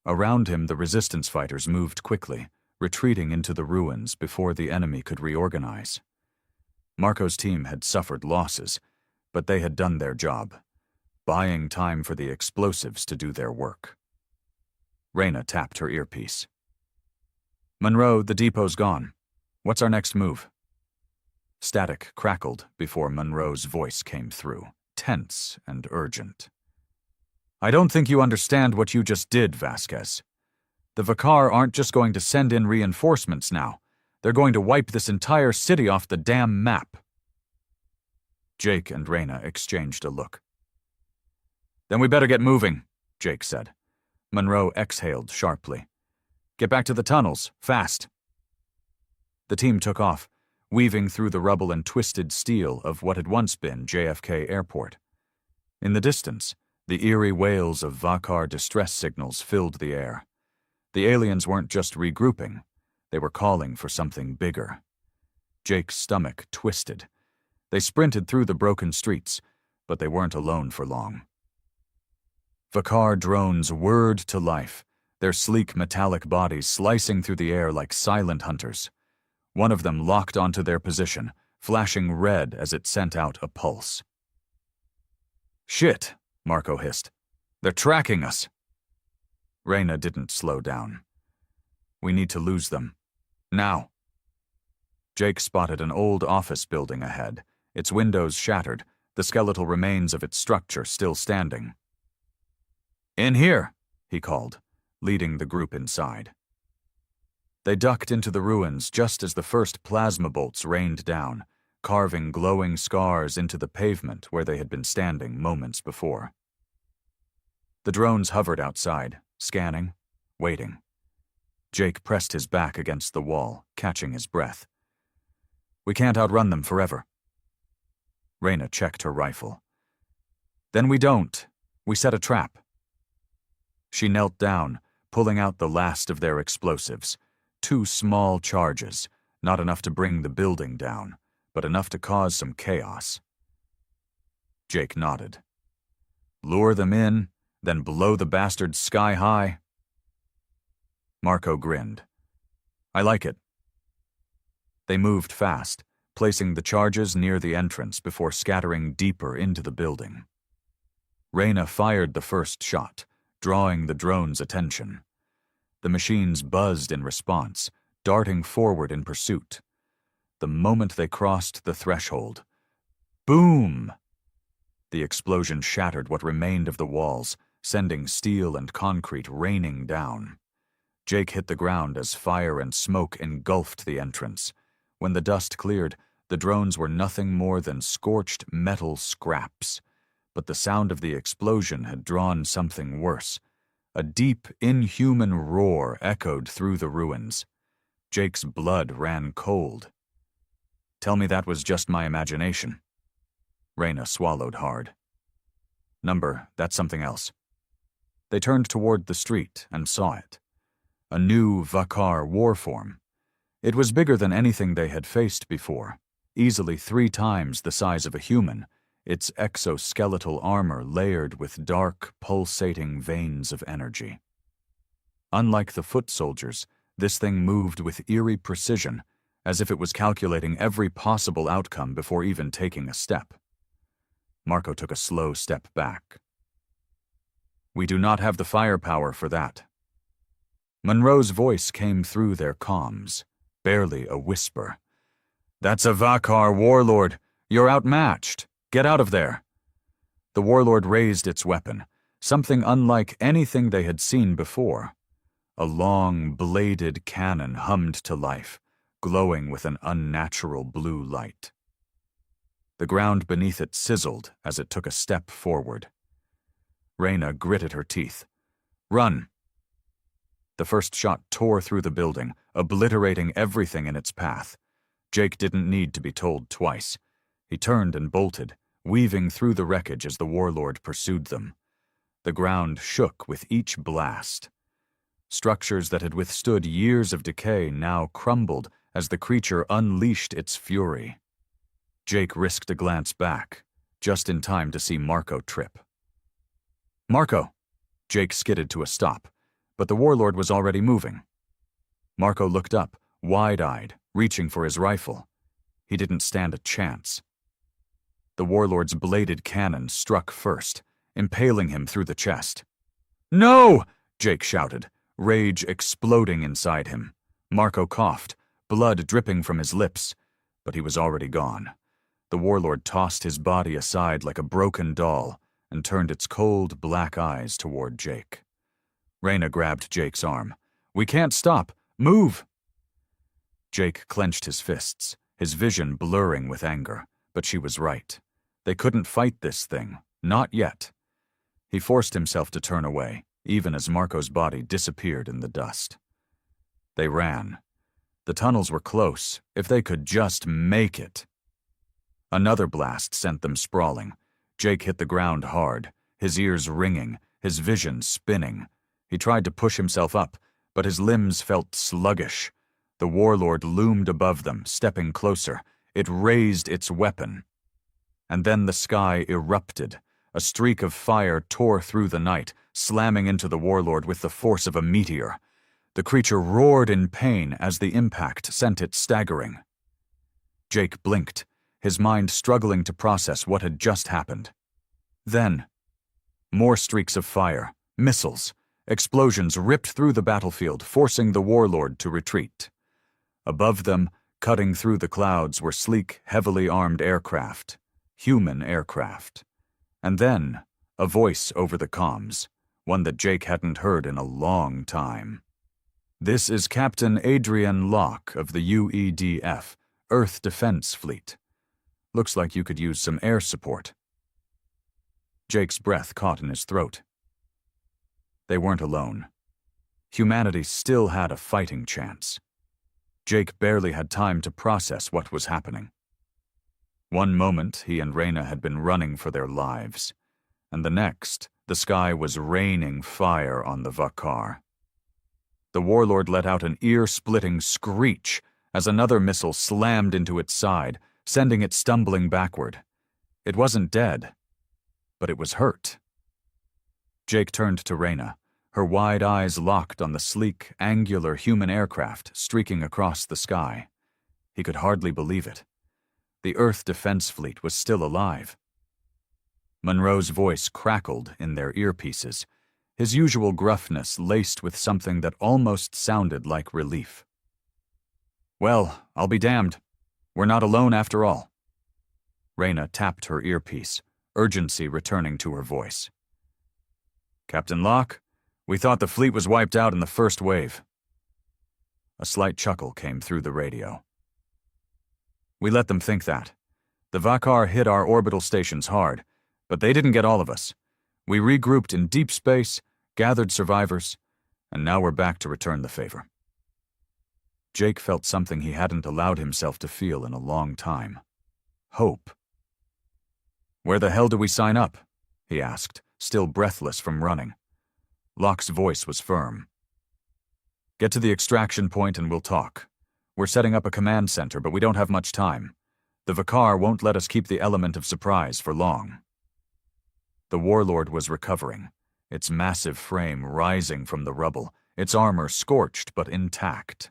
Around him, the resistance fighters moved quickly, retreating into the ruins before the enemy could reorganize. Marco's team had suffered losses, but they had done their job, buying time for the explosives to do their work. Reyna tapped her earpiece. Monroe, the depot's gone. What's our next move? Static crackled before Monroe's voice came through, tense and urgent. I don't think you understand what you just did, Vasquez. The Vakar aren't just going to send in reinforcements now. They're going to wipe this entire city off the damn map. Jake and Reyna exchanged a look. Then we better get moving, Jake said. Monroe exhaled sharply. Get back to the tunnels, fast. The team took off, weaving through the rubble and twisted steel of what had once been JFK Airport. In the distance, the eerie wails of Vakar distress signals filled the air. The aliens weren't just regrouping, they were calling for something bigger. Jake's stomach twisted. They sprinted through the broken streets, but they weren't alone for long. Vakar drones whirred to life, their sleek metallic bodies slicing through the air like silent hunters. One of them locked onto their position, flashing red as it sent out a pulse. Shit, Marco hissed. They're tracking us. Reyna didn't slow down. We need to lose them. Now. Jake spotted an old office building ahead, its windows shattered, the skeletal remains of its structure still standing. In here, he called, leading the group inside. They ducked into the ruins just as the first plasma bolts rained down, carving glowing scars into the pavement where they had been standing moments before. The drones hovered outside, scanning, waiting. Jake pressed his back against the wall, catching his breath. We can't outrun them forever. Reyna checked her rifle. Then we don't. We set a trap. She knelt down, pulling out the last of their explosives. 2 small charges, not enough to bring the building down, but enough to cause some chaos. Jake nodded. Lure them in, then blow the bastards sky high? Marco grinned. I like it. They moved fast, placing the charges near the entrance before scattering deeper into the building. Reyna fired the first shot, drawing the drone's attention. The machines buzzed in response, darting forward in pursuit. The moment they crossed the threshold, boom! The explosion shattered what remained of the walls, sending steel and concrete raining down. Jake hit the ground as fire and smoke engulfed the entrance. When the dust cleared, the drones were nothing more than scorched metal scraps. But the sound of the explosion had drawn something worse. A deep, inhuman roar echoed through the ruins. Jake's blood ran cold. Tell me that was just my imagination. Reyna swallowed hard. Number, that's something else. They turned toward the street and saw it. A new Vakar war form. It was bigger than anything they had faced before, easily 3 times the size of a human, its exoskeletal armor layered with dark, pulsating veins of energy. Unlike the foot soldiers, this thing moved with eerie precision, as if it was calculating every possible outcome before even taking a step. Marco took a slow step back. We do not have the firepower for that. Monroe's voice came through their comms, barely a whisper. That's a Vakar warlord. You're outmatched. Get out of there. The warlord raised its weapon, something unlike anything they had seen before. A long, bladed cannon hummed to life, glowing with an unnatural blue light. The ground beneath it sizzled as it took a step forward. Reyna gritted her teeth. Run! The first shot tore through the building, obliterating everything in its path. Jake didn't need to be told twice. He turned and bolted, weaving through the wreckage as the warlord pursued them. The ground shook with each blast. Structures that had withstood years of decay now crumbled as the creature unleashed its fury. Jake risked a glance back, just in time to see Marco trip. Marco! Jake skidded to a stop, but the warlord was already moving. Marco looked up, wide-eyed, reaching for his rifle. He didn't stand a chance. The warlord's bladed cannon struck first, impaling him through the chest. No! Jake shouted, rage exploding inside him. Marco coughed, blood dripping from his lips, but he was already gone. The warlord tossed his body aside like a broken doll and turned its cold, black eyes toward Jake. Reyna grabbed Jake's arm. We can't stop. Move! Jake clenched his fists, his vision blurring with anger, but she was right. They couldn't fight this thing, not yet. He forced himself to turn away, even as Marco's body disappeared in the dust. They ran. The tunnels were close, if they could just make it. Another blast sent them sprawling. Jake hit the ground hard, his ears ringing, his vision spinning. He tried to push himself up, but his limbs felt sluggish. The warlord loomed above them, stepping closer. It raised its weapon. And then the sky erupted. A streak of fire tore through the night, slamming into the warlord with the force of a meteor. The creature roared in pain as the impact sent it staggering. Jake blinked, his mind struggling to process what had just happened. Then, more streaks of fire, missiles, explosions ripped through the battlefield, forcing the warlord to retreat. Above them, cutting through the clouds, were sleek, heavily armed aircraft, human aircraft. And then, a voice over the comms, one that Jake hadn't heard in a long time. This is Captain Adrian Locke of the UEDF, Earth Defense Fleet. Looks like you could use some air support. Jake's breath caught in his throat. They weren't alone. Humanity still had a fighting chance. Jake barely had time to process what was happening. One moment, he and Reyna had been running for their lives, and the next, the sky was raining fire on the Vakar. The warlord let out an ear-splitting screech as another missile slammed into its side, sending it stumbling backward. It wasn't dead, but it was hurt. Jake turned to Reyna, her wide eyes locked on the sleek, angular human aircraft streaking across the sky. He could hardly believe it. The Earth Defense Fleet was still alive. Monroe's voice crackled in their earpieces, his usual gruffness laced with something that almost sounded like relief. Well, I'll be damned. We're not alone after all. Reyna tapped her earpiece, urgency returning to her voice. Captain Locke, we thought the fleet was wiped out in the first wave. A slight chuckle came through the radio. "We let them think that. The Vakar hit our orbital stations hard, but they didn't get all of us. We regrouped in deep space, gathered survivors, and now we're back to return the favor." Jake felt something he hadn't allowed himself to feel in a long time. Hope. "Where the hell do we sign up?" he asked, still breathless from running. Locke's voice was firm. "Get to the extraction point and we'll talk. We're setting up a command center, but we don't have much time. The Vakar won't let us keep the element of surprise for long." The warlord was recovering, its massive frame rising from the rubble, its armor scorched but intact.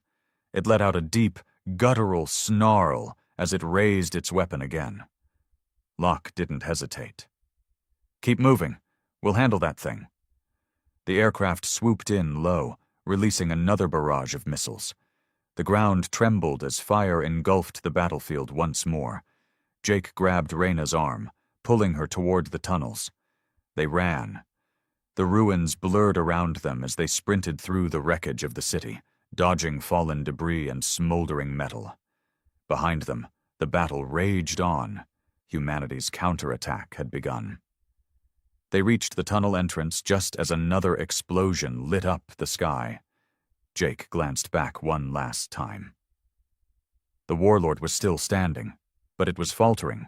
It let out a deep, guttural snarl as it raised its weapon again. Locke didn't hesitate. "Keep moving. We'll handle that thing." The aircraft swooped in low, releasing another barrage of missiles. The ground trembled as fire engulfed the battlefield once more. Jake grabbed Reyna's arm, pulling her toward the tunnels. They ran. The ruins blurred around them as they sprinted through the wreckage of the city, dodging fallen debris and smoldering metal. Behind them, the battle raged on. Humanity's counterattack had begun. They reached the tunnel entrance just as another explosion lit up the sky. Jake glanced back one last time. The warlord was still standing, but it was faltering.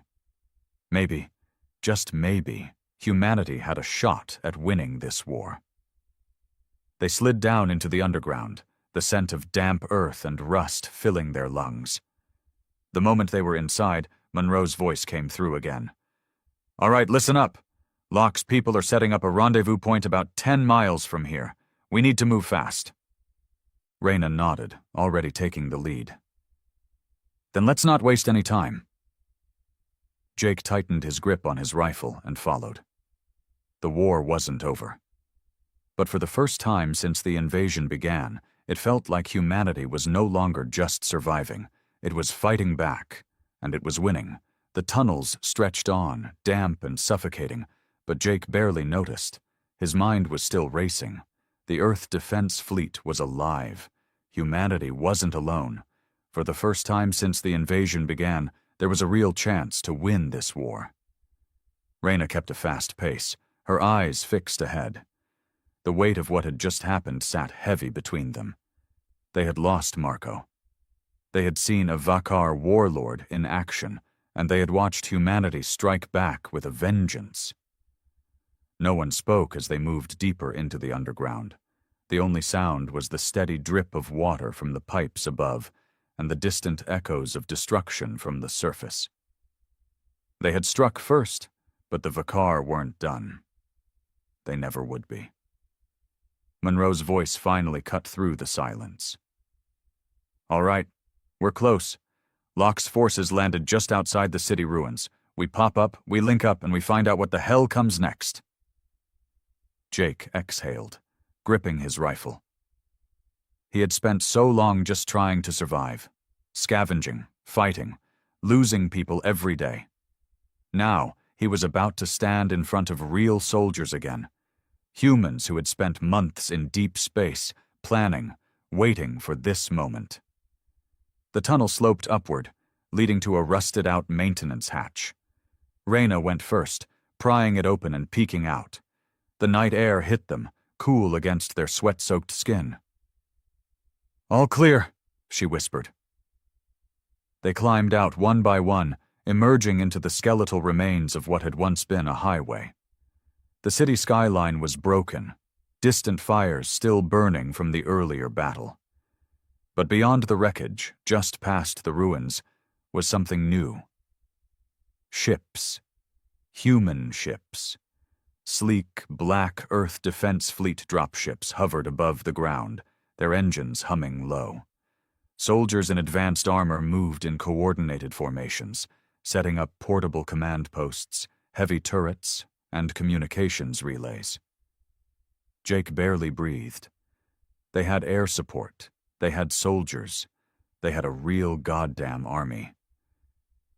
Maybe, just maybe, humanity had a shot at winning this war. They slid down into the underground, the scent of damp earth and rust filling their lungs. The moment they were inside, Monroe's voice came through again. "All right, listen up. Locke's people are setting up a rendezvous point about 10 miles from here. We need to move fast." Reyna nodded, already taking the lead. "Then let's not waste any time." Jake tightened his grip on his rifle and followed. The war wasn't over. But for the first time since the invasion began, it felt like humanity was no longer just surviving. It was fighting back, and it was winning. The tunnels stretched on, damp and suffocating, but Jake barely noticed. His mind was still racing. The Earth Defense Fleet was alive. Humanity wasn't alone. For the first time since the invasion began, there was a real chance to win this war. Reyna kept a fast pace, her eyes fixed ahead. The weight of what had just happened sat heavy between them. They had lost Marco. They had seen a Vakar warlord in action, and they had watched humanity strike back with a vengeance. No one spoke as they moved deeper into the underground. The only sound was the steady drip of water from the pipes above and the distant echoes of destruction from the surface. They had struck first, but the Vakar weren't done. They never would be. Monroe's voice finally cut through the silence. "All right, we're close. Locke's forces landed just outside the city ruins. We pop up, we link up, and we find out what the hell comes next." Jake exhaled, gripping his rifle. He had spent so long just trying to survive, scavenging, fighting, losing people every day. Now, he was about to stand in front of real soldiers again. Humans who had spent months in deep space, planning, waiting for this moment. The tunnel sloped upward, leading to a rusted-out maintenance hatch. Reyna went first, prying it open and peeking out. The night air hit them, cool against their sweat-soaked skin. "All clear," she whispered. They climbed out one by one, emerging into the skeletal remains of what had once been a highway. The city skyline was broken, distant fires still burning from the earlier battle. But beyond the wreckage, just past the ruins, was something new. Ships. Human ships. Sleek, black Earth Defense Fleet dropships hovered above the ground, their engines humming low. Soldiers in advanced armor moved in coordinated formations, setting up portable command posts, heavy turrets, and communications relays. Jake barely breathed. They had air support. They had soldiers. They had a real goddamn army.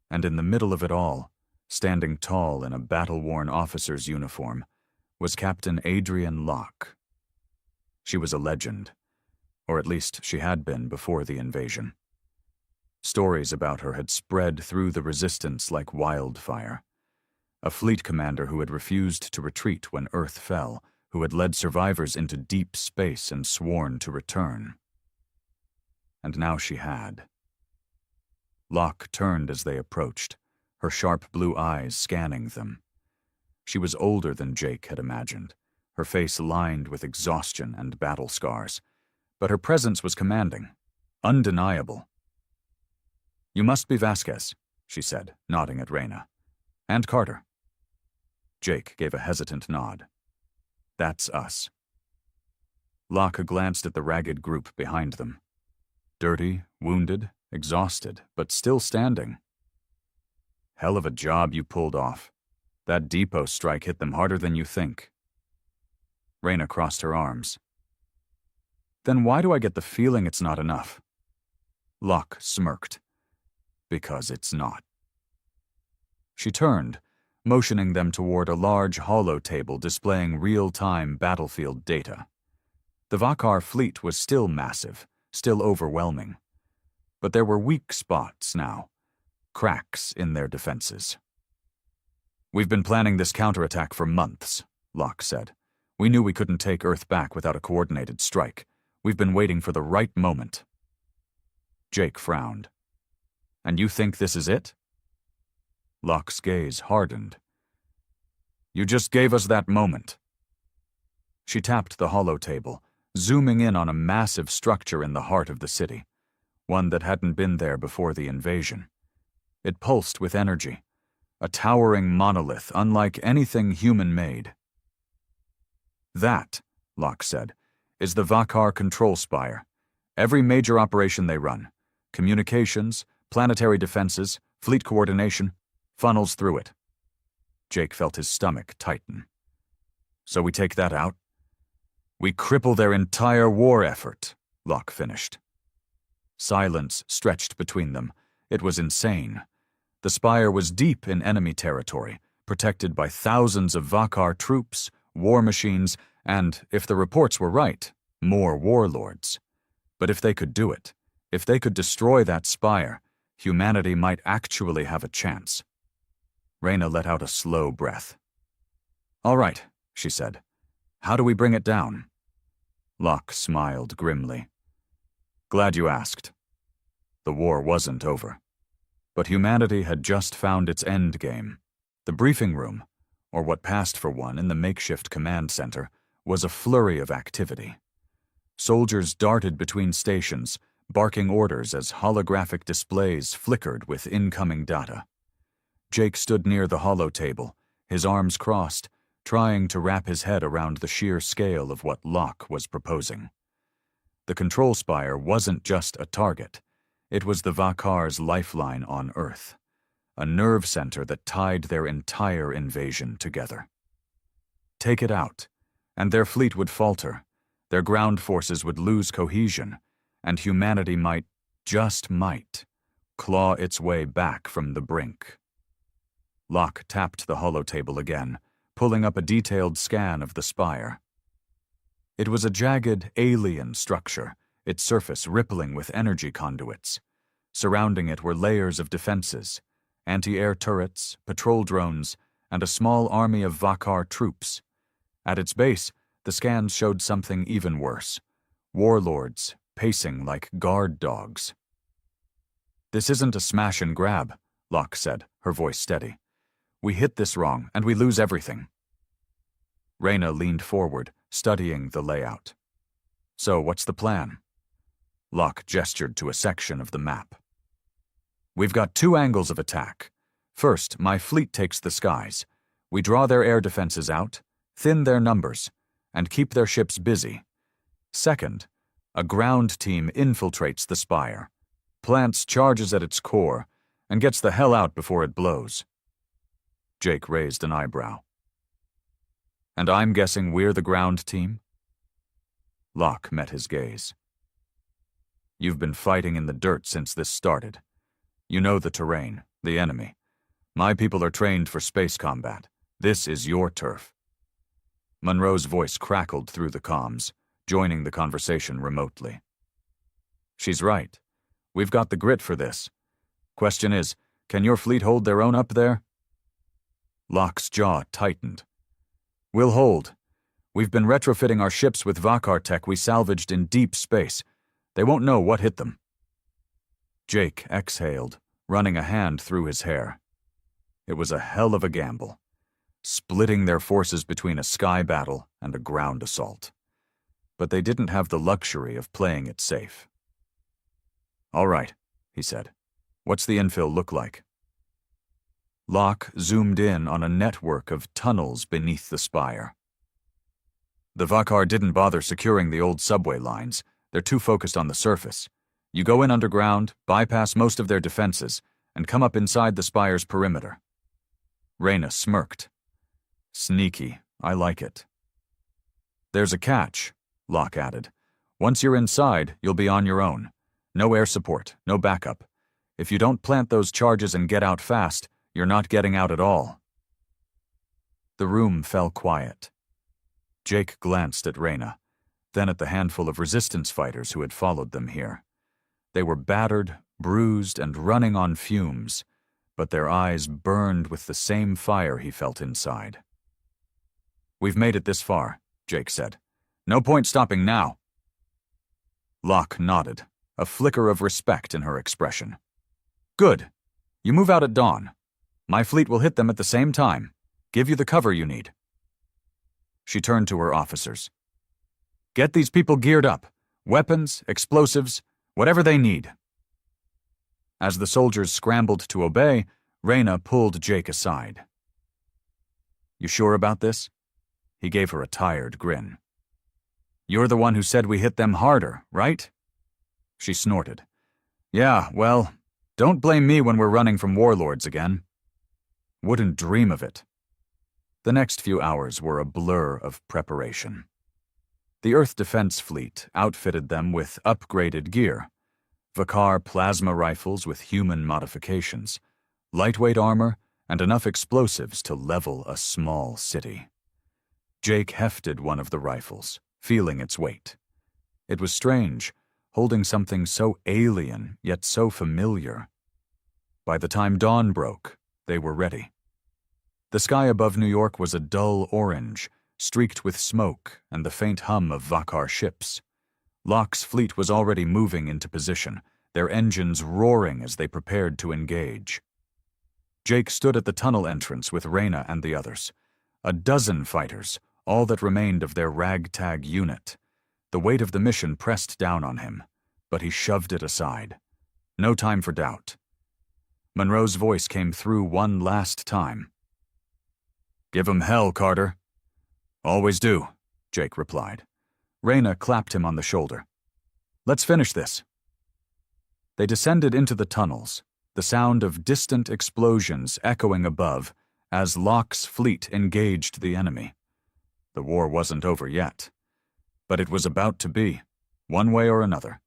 And in the middle of it all, standing tall in a battle-worn officer's uniform, was Captain Adrian Locke. She was a legend. or at least she had been before the invasion. Stories about her had spread through the resistance like wildfire. A fleet commander who had refused to retreat when Earth fell, who had led survivors into deep space and sworn to return. And now she had. Locke turned as they approached, her sharp blue eyes scanning them. She was older than Jake had imagined, her face lined with exhaustion and battle scars, but her presence was commanding, undeniable. "You must be Vasquez," she said, nodding at Reyna. "And Carter." Jake gave a hesitant nod. "That's us." Locke glanced at the ragged group behind them. Dirty, wounded, exhausted, but still standing. "Hell of a job you pulled off. That depot strike hit them harder than you think." Reyna crossed her arms. "Then why do I get the feeling it's not enough?" Locke smirked. "Because it's not." She turned, motioning them toward a large holo table displaying real-time battlefield data. The Vakar fleet was still massive, still overwhelming. But there were weak spots now, cracks in their defenses. "We've been planning this counterattack for months," Locke said. "We knew we couldn't take Earth back without a coordinated strike. We've been waiting for the right moment." Jake frowned. "And you think this is it?" Locke's gaze hardened. "You just gave us that moment." She tapped the holo table, zooming in on a massive structure in the heart of the city, one that hadn't been there before the invasion. It pulsed with energy, a towering monolith unlike anything human-made. "That," Locke said, "is the Vakar control spire. Every major operation they run, communications, planetary defenses, fleet coordination, funnels through it." Jake felt his stomach tighten. "So we take that out?" "We cripple their entire war effort," Locke finished. Silence stretched between them. It was insane. The spire was deep in enemy territory, protected by thousands of Vakar troops, war machines, and, if the reports were right, more warlords. But if they could do it, if they could destroy that spire, humanity might actually have a chance. Reyna let out a slow breath. "All right," she said. "How do we bring it down?" Locke smiled grimly. "Glad you asked." The war wasn't over. But humanity had just found its endgame. The briefing room, or what passed for one in the makeshift command center, was a flurry of activity. Soldiers darted between stations, barking orders as holographic displays flickered with incoming data. Jake stood near the holo table, his arms crossed, trying to wrap his head around the sheer scale of what Locke was proposing. The control spire wasn't just a target. It was the Vakar's lifeline on Earth, a nerve center that tied their entire invasion together. Take it out, and their fleet would falter, their ground forces would lose cohesion, and humanity might, just might, claw its way back from the brink. Locke tapped the holo table again, pulling up a detailed scan of the spire. It was a jagged, alien structure, its surface rippling with energy conduits. Surrounding it were layers of defenses, anti-air turrets, patrol drones, and a small army of Vakar troops. At its base, the scans showed something even worse. Warlords, pacing like guard dogs. "This isn't a smash and grab," Locke said, her voice steady. "We hit this wrong, and we lose everything." Reyna leaned forward, studying the layout. "So, what's the plan?" Locke gestured to a section of the map. "We've got two angles of attack. First, my fleet takes the skies. We draw their air defenses out, thin their numbers, and keep their ships busy. Second, a ground team infiltrates the spire, plants charges at its core, and gets the hell out before it blows." Jake raised an eyebrow. "And I'm guessing we're the ground team?" Locke met his gaze. "You've been fighting in the dirt since this started. You know the terrain, the enemy. My people are trained for space combat. This is your turf." Monroe's voice crackled through the comms, joining the conversation remotely. She's right. We've got the grit for this. Question is, can your fleet hold their own up there? Locke's jaw tightened. We'll hold. We've been retrofitting our ships with Vakar tech we salvaged in deep space. They won't know what hit them. Jake exhaled, running a hand through his hair. It was a hell of a gamble, splitting their forces between a sky battle and a ground assault. But they didn't have the luxury of playing it safe. All right, he said. What's the infill look like? Locke zoomed in on a network of tunnels beneath the spire. The Vakar didn't bother securing the old subway lines. They're too focused on the surface. You go in underground, bypass most of their defenses, and come up inside the spire's perimeter. Reyna smirked. Sneaky. I like it. There's a catch, Locke added. Once you're inside, you'll be on your own. No air support, no backup. If you don't plant those charges and get out fast, you're not getting out at all. The room fell quiet. Jake glanced at Reyna, then at the handful of resistance fighters who had followed them here. They were battered, bruised, and running on fumes, but their eyes burned with the same fire he felt inside. We've made it this far, Jake said. No point stopping now. Locke nodded, a flicker of respect in her expression. Good. You move out at dawn. My fleet will hit them at the same time. Give you the cover you need. She turned to her officers. Get these people geared up. Weapons, explosives, whatever they need. As the soldiers scrambled to obey, Reyna pulled Jake aside. You sure about this? He gave her a tired grin. You're the one who said we hit them harder, right? She snorted. Yeah, well, don't blame me when we're running from warlords again. Wouldn't dream of it. The next few hours were a blur of preparation. The Earth Defense Fleet outfitted them with upgraded gear. Vakar plasma rifles with human modifications, lightweight armor, and enough explosives to level a small city. Jake hefted one of the rifles, feeling its weight. It was strange, holding something so alien yet so familiar. By the time dawn broke, they were ready. The sky above New York was a dull orange, streaked with smoke and the faint hum of Vakar ships. Locke's fleet was already moving into position, their engines roaring as they prepared to engage. Jake stood at the tunnel entrance with Reyna and the others. A dozen fighters, all that remained of their ragtag unit. The weight of the mission pressed down on him, but he shoved it aside. No time for doubt. Monroe's voice came through one last time. Give 'em hell, Carter. Always do, Jake replied. Reyna clapped him on the shoulder. Let's finish this. They descended into the tunnels, the sound of distant explosions echoing above as Locke's fleet engaged the enemy. The war wasn't over yet, but it was about to be, one way or another.